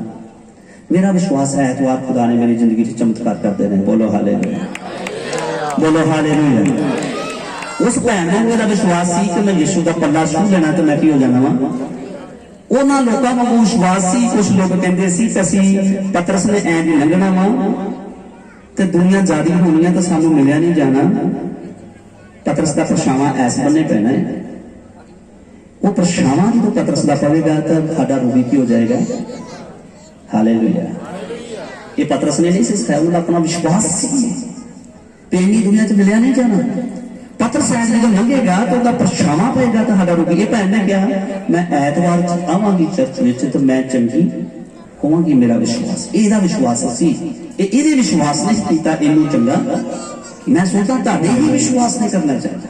ਮੇਰਾ ਵਿਸ਼ਵਾਸ ਹੈ ਐਤਵਾਰ ਖੁਦਾ ਨੇ ਮੇਰੀ ਜ਼ਿੰਦਗੀ 'ਚ ਚਮਤਕਾਰ ਕਰਦੇ ਨੇ। ਬੋਲੋ ਹਾਲੇਲੂਇਆ, ਬੋਲੋ ਹਾਲੇਲੂਇਆ। ਉਸ ਭੈਣ ਨੂੰ ਇਹਦਾ ਵਿਸ਼ਵਾਸ ਸੀ ਕਿ ਮੈਂ ਯਿਸੂ ਦਾ ਪੱਲਾ ਛੂਹ ਲੈਣਾ ਤੇ ਮੈਂ ਕੀ ਹੋ ਜਾਣਾ ਵਾ। ਉਹਨਾਂ ਲੋਕਾਂ ਨੂੰ ਵਿਸ਼ਵਾਸ ਸੀ, ਕੁਝ ਲੋਕ ਕਹਿੰਦੇ ਸੀ ਕਿ ਅਸੀਂ ਪਤਰਸ ਨੇ ਐਂ ਨਹੀਂ ਲੰਘਣਾ ਵਾ ਤੇ ਦੁਨੀਆ ਜਾਦੀ ਹੋਣੀ ਆ ਤਾਂ ਸਾਨੂੰ ਮਿਲਿਆ ਨਹੀਂ ਜਾਣਾ। ਪਤਰਸ ਦਾ ਪਰਛਾਵਾਂ ਐਸ ਬੰਨੇ ਪੈਣਾ ਹੈ, ਉਹ ਪਰਛਾਵਾਂ ਜਦੋਂ ਪਤਰਸ ਦਾ ਪਵੇਗਾ ਤਾਂ ਸਾਡਾ ਰੂਬੀ ਕੀ ਹੋ ਜਾਏਗਾ। ਹਾਲੇਲੂਇਆ। ਇਹ ਪਤਰਸ ਨੇ ਨਹੀਂ ਸਿਖਾਇਆ, ਉਹਨਾਂ ਦਾ ਆਪਣਾ ਵਿਸ਼ਵਾਸ ਸੀ ਤੇ ਇੰਨੀ ਦੁਨੀਆ 'ਚ ਮਿਲਿਆ ਨਹੀਂ ਜਾਣਾ। ਪਤਰਸ ਐਸ ਜਦੋਂ ਲੰਘੇਗਾ ਤਾਂ ਉਹਦਾ ਪਰਛਾਵਾਂ ਪਏਗਾ ਤਾਂ ਸਾਡਾ ਰੂਬੀ। ਇਹ ਭੈਣ ਨੇ ਕਿਹਾ ਮੈਂ ਐਤਵਾਰ ਆਵਾਂਗੀ ਚਰਚ ਵਿੱਚ ਤੇ ਮੈਂ ਚੰਗੀ ਹੋਵਾਂਗੀ, ਮੇਰਾ ਵਿਸ਼ਵਾਸ। ਇਹਦਾ ਵਿਸ਼ਵਾਸ ਸੀ, ਇਹਦੇ ਵਿਸ਼ਵਾਸ ਨੇ ਕੀਤਾ ਇਹਨੂੰ ਚੰਗਾ। ਮੈਂ ਸੋਚਦਾ ਤੁਹਾਡੇ ਵੀ ਵਿਸ਼ਵਾਸ ਨੇ ਕਰਨਾ ਚਾਹੀਦਾ।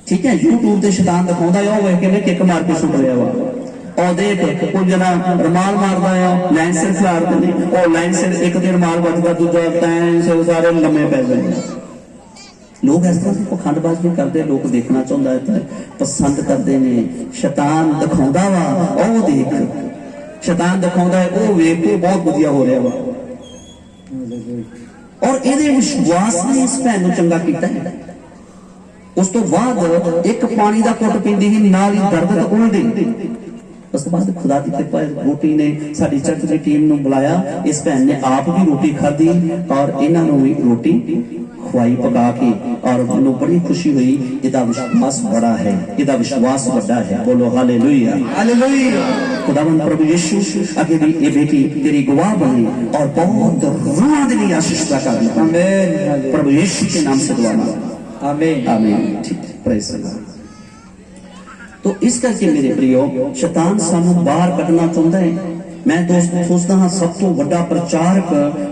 ਠੀਕ ਹੈ, YouTube ਤੇ ਸ਼ੈਤਾਨ ਦਿਖਾਉਂਦਾ ਆ, ਉਹ ਵੇਖ ਕੇ ਮੈਂ ਕਿੱਕ ਮਾਰ ਕੇ ਸੁੱਟ ਰਿਹਾ ਵਾ, ਉਹ ਦੇਖ ਉਹ ਜਨਾ ਰਮਾਲ ਮਾਰਦਾ ਆ, ਲਾਈਨ ਸਿਰ ਖਿਲਾਰਦੇ ਨੇ, ਉਹ ਲਾਈਨ ਸਿਰ ਇੱਕ ਦੇ ਰਮਾਲ ਵੱਜਦਾ, ਦੂਜਾ ਟੈਨ ਸਿਰ, ਸਾਰੇ ਲੰਮੇ ਪੈ ਜਾਂਦੇ। ਲੋਕ ਇਸ ਤਰ੍ਹਾਂ ਦੀ ਪਖੰਡਬਾਜ਼ੀ ਕਰਦੇ, ਲੋਕ ਦੇਖਣਾ ਚਾਹੁੰਦਾ ਹੈ, ਪਸੰਦ ਕਰਦੇ ਨੇ। ਸ਼ੈਤਾਨ ਦਿਖਾਉਂਦਾ ਵਾ, ਉਹ ਦੇਖ, ਸ਼ੈਤਾਨ ਦਿਖਾਉਂਦਾ ਹੈ, ਉਹ ਵੇਖ ਕੇ ਬਹੁਤ ਵਧੀਆ ਹੋ ਰਿਹਾ ਵਾ। ਔਰ ਇਹਦੇ ਵਿਸ਼ਵਾਸ ਨੇ ਇਸ ਭੈਣ ਨੂੰ ਚੰਗਾ ਕੀਤਾ ਹੈ। ਉਸ ਤੋਂ ਬਾਅਦ ਇੱਕ ਪਾਣੀ ਦਾ ਘੁੱਟ ਪੀਂਦੀ ਹੀ ਨਾਲ ਹੀ ਦਰਦ ਤਾਂ ਉਲਦੀ। ਉਸ ਤੋਂ ਬਾਅਦ ਖੁਦਾ ਦੀ ਕਿਰਪਾ ਰੋਟੀ ਨੇ ਸਾਡੀ ਚਰਚ ਦੀ ਟੀਮ ਨੂੰ ਬੁਲਾਇਆ, ਇਸ ਭੈਣ ਨੇ ਆਪ ਵੀ ਰੋਟੀ ਖਾਧੀ ਔਰ ਇਹਨਾਂ ਨੂੰ ਵੀ ਰੋਟੀ ਖਵਾਈ ਪਕਾ ਕੇ, ਔਰ ਮੈਨੂੰ ਬੜੀ ਖੁਸ਼ੀ ਹੋਈ। ਇਹਦਾ ਵਿਸ਼ਵਾਸ ਬੜਾ ਹੈ, ਇਹਦਾ ਵਿਸ਼ਵਾਸ ਵੱਡਾ ਹੈ। ਬੋਲੋ ਹਾਲੇਲੂਇਆ, ਹਾਲੇਲੂਇਆ। ਖੁਦਾਵੰਦ ਪ੍ਰਭੂ ਯਿਸੂ ਅੱਗੇ ਵੀ ਇਹ ਬੇਟੀ ਤੇਰੀ ਗਵਾਹ ਬਣੇ और बहुत रूहां के लिए आशीष का कर आमीन। प्रभु यीशु के नाम से दुआ मांगता आमीन आमीन। ठीक है, प्रेज द लॉर्ड। तो इस करके मेरे प्रियो शैतान सानू बाहर कटना चाहता है। मैं दोस्त सोचता हाँ सब तो बड़ा प्रचारक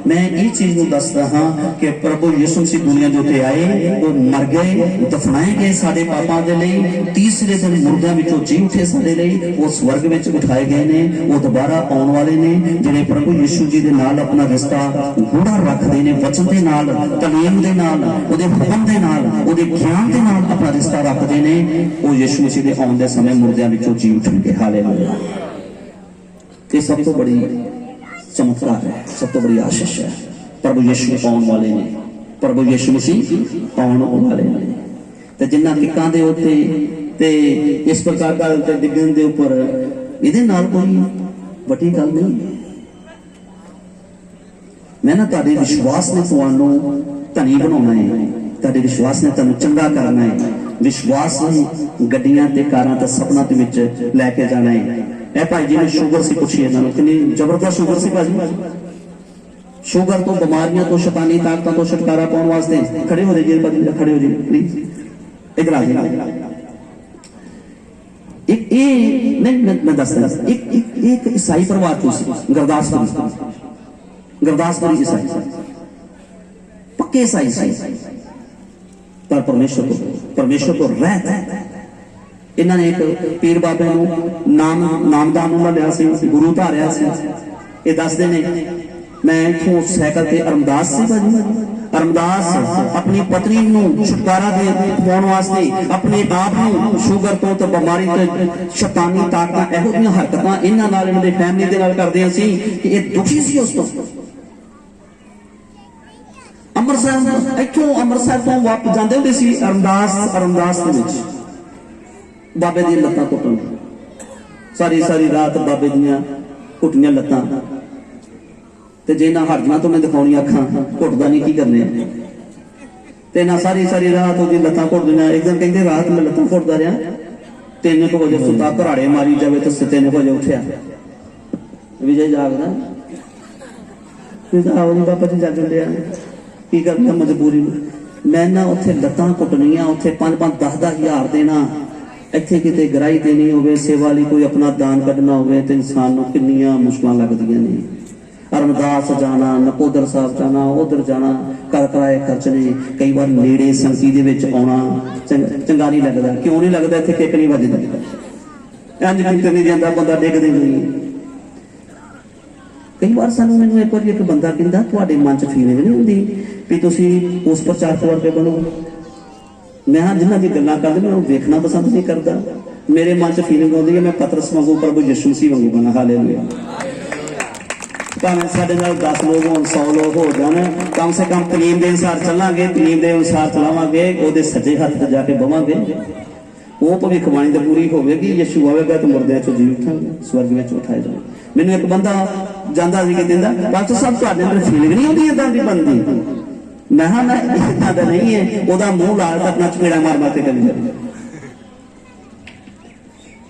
मैं ये चीज को दसदा हाँ कि प्रभु यीशु मसीह दुनिया जो ते आए, वो मर गए, दफनाए गए साडे पापां दे लई, तीसरे दिन मुर्दियां विचों जी उठे साडे लई, वो स्वर्ग विच उठाए गए ने, वो दोबारा आउण वाले ने, जिहड़े प्रभु यीशु जी दे नाल अपना रिश्ता गूढ़ा रखदे ने, वचन दे नाल, तलीम दे नाल, ओदे हुक्म दे नाल, ओदे ज्ञान दे नाल अपना रिश्ता रखदे ने, वो यीशु मसीह दे आउण दे समय मुर्दियां विचों जी उठणगे। हालेलुया। ये सब तो बड़ी चमत्कार है, सब तो बड़ी आशीष है। प्रभु यीशु पाउण वाले ने, प्रभु यीशु मसीह पाउण वाले ने, ते जिन्ना किकां दे उत्ते ते इस प्रकार दा ते डिगण दे उपर इहदे नाल कोई वड्डी गल नहीं है। मैं ना तुहाडे विश्वास ने तुहानू धनी बनाउणा है, तुहाडे विश्वास ने तुहानू चंगा करना है, विश्वास ने गड्डियां ते कारां ते सपना दे विच लैके जाना है। ए भाई जी ने शुगर सी पूछी इन्होंने कितनी जबरदस्त शुगर सी भाजी। शुगर तो बीमारियां तो शैतानी ताकतों तो छुटकारा पाने वास्ते खड़े हो जाइए, खड़े हो जाइए प्लीज, इधर आ जाइए। एक नहीं मैं दसदा एक ईसाई परिवार तो गुरदासपुरी ईसाई, पक्के ईसाई, पर परमेश्वर को रहता है। इन्होंने एक पीर बाबे नामदान लिया से गुरु धारिया से। ये दसते ने मैं इतों सैकल से अरमदास से भाजी, रमदास अपनी पत्नी नूं छुटकारा दिवाउण वास्ते अपने आप नूं शुगर तो बीमारी तो शैतानी ताकतां इहो जिहियां हरकतां इन्हां नाल इन्हां दी फैमिली दे नाल करदियां सी कि इह दुखी सी उस तो अमृतसर इत्थों अमृतसर तो वापस जाते होंदे सी रमदास दे विच बाबे दी लत्तां घुटन सारी सारी रात बाबे दियां घुटियां लत्तां ते जे ना हट जाना तो मैं दिखाउणी अखां घुटदा नहीं की करने ते ना सारी सारी रात ओदी लत्तां घुट देना एक दिन कहंदे रात मैं लत्तां घुटदा रहा 3 बजे सुता घराड़े मारी जावे तो 3 बजे उठिया विजय जागदा बाबा जी जाग लिया की करना मजबूरी मैं ना उत्थे लत्तां घुटनियां उत्थे 5-5 10-10 हज़ार देना इत्थे किते गराही देनी होवे सेवा लई कोई अपना दान कढना होवे ते इंसान नूं किन्नियां मुश्किलां लगदियां ने रमदास जाना नकोदर साहब जाना उधर जाना कर कराए खर्चने कई बार नेड़े संगती दे विच आउणा चंगा नहीं लगदा क्यों नहीं लगदा इत्थे किक नहीं वजदी इंज कीते नहीं जांदा बंदा डिगदा नहीं कई बार सानू मैनूं एक बार एक बंदा कहंदा तुहाडे मन च फीलिंग नहीं हुंदी भी तुसीं उस प्रचारक वर्गे बनो मैं जिन्हां दी गल्लां करदे मैं वेखना पसंद नहीं करदा मेरे मन च फीलिंग आउंदी है मैं पतरस वांगू प्रभु यीशु मसीह वांगू बना हालेलुया भावें साडे नाल 10 लोग होण 100 लोग हो जाण कम से कम तलीम दे अनुसार चलांगे तलीम दे अनुसार चलावांगे ओदे सज्जे हत्थ ते जाके बवांगे वो भविखबाणी तो पूरी होगी यीशु आवेगा तो मुर्दियां चों जी उठांगे स्वर्ग में उठाए जाए मैनूं एक बंदा जांदा सी कि कहंदा पास्टर साहब तुहाडे अंदर फीलिंग नहीं आउंदी इदां दी बनदी मैं हां ना इदां दा नहीं है ओदा मूंह लाल अपना चपेड़ा मार मार के करी जाए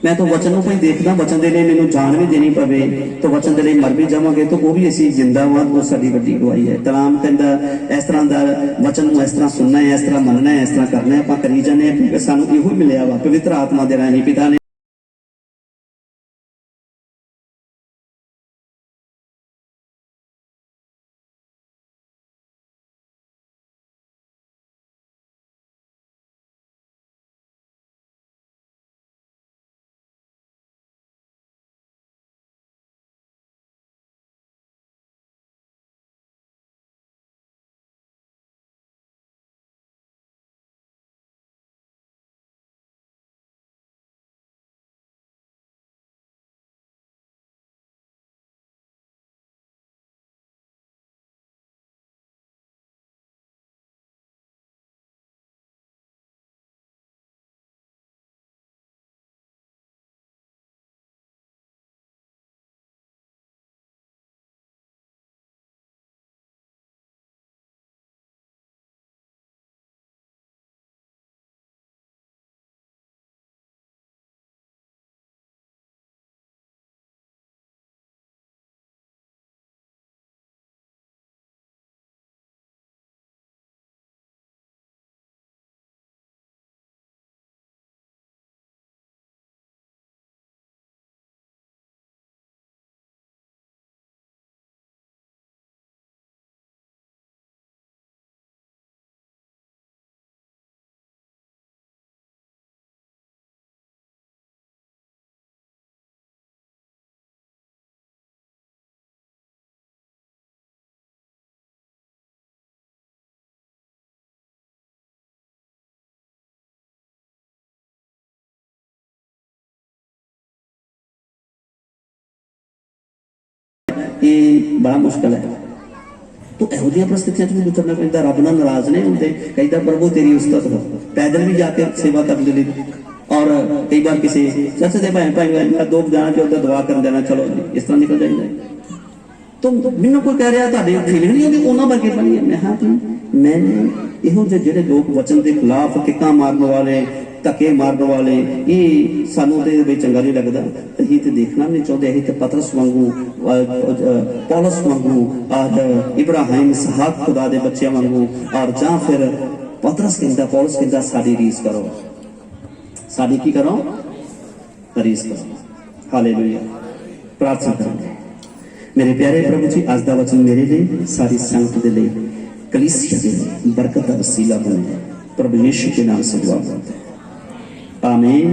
मैं तो वचन को देखना वचन के लिए मैनू जान भी देनी पवे तो वचन के लिए मर भी जावांगे तो वो भी असीं जिंदा वां वो साडी वड्डी गवाही है तलाम कहंदा इस तरह का वचन नूं इस तरह सुनना है इस तरह मनना है इस तरह करना है आपां करी जाने क्योंकि सानू इहो मिलिया वा पवित्र आत्मा दे राही पिता ने ये बड़ा मुश्किल है तो यहो जी परिस्थितियों में उतरना पैदा रब नाल नाराज नहीं होंगे कहता प्रभु तेरी उस्तत हो पैदल भी जाके सेवा करने लिए और कई बार किसी चाचे दे भाई भाई दो जाना जो उधर दुआ कर देना चलो जी इस तरह निकल जाएंगे तो मैनू कोई कह रहा तुहाडे फीलिंग नहीं होंदी उन्हां वर्गे बनी है मैं हाँ मैंने इहो जे जिहड़े लोग वचन के खिलाफ किक्कां मारन वाले धक्के मारन वाले ये सानू ते भी चंगा नहीं लगता असीं ते देखना नहीं चाहते असीं ते पतरस वांगू पौलुस वांगू इब्राहिम इसहाक खुदा दे बच्चों वांगू और जां फिर पतरस कहंदा पौलुस कहंदा साडी रीस करो साडी की करो रीस करो हालेलुया प्रार्थना करेंगे मेरे प्यारे प्रभु जी आज दा वचन मेरे लिए सारी संगत दे लिए कलीसिया दे लिए बरकत दा वसीला बने प्रभु यीशु के नाम से दुआ करते हैं आमीन।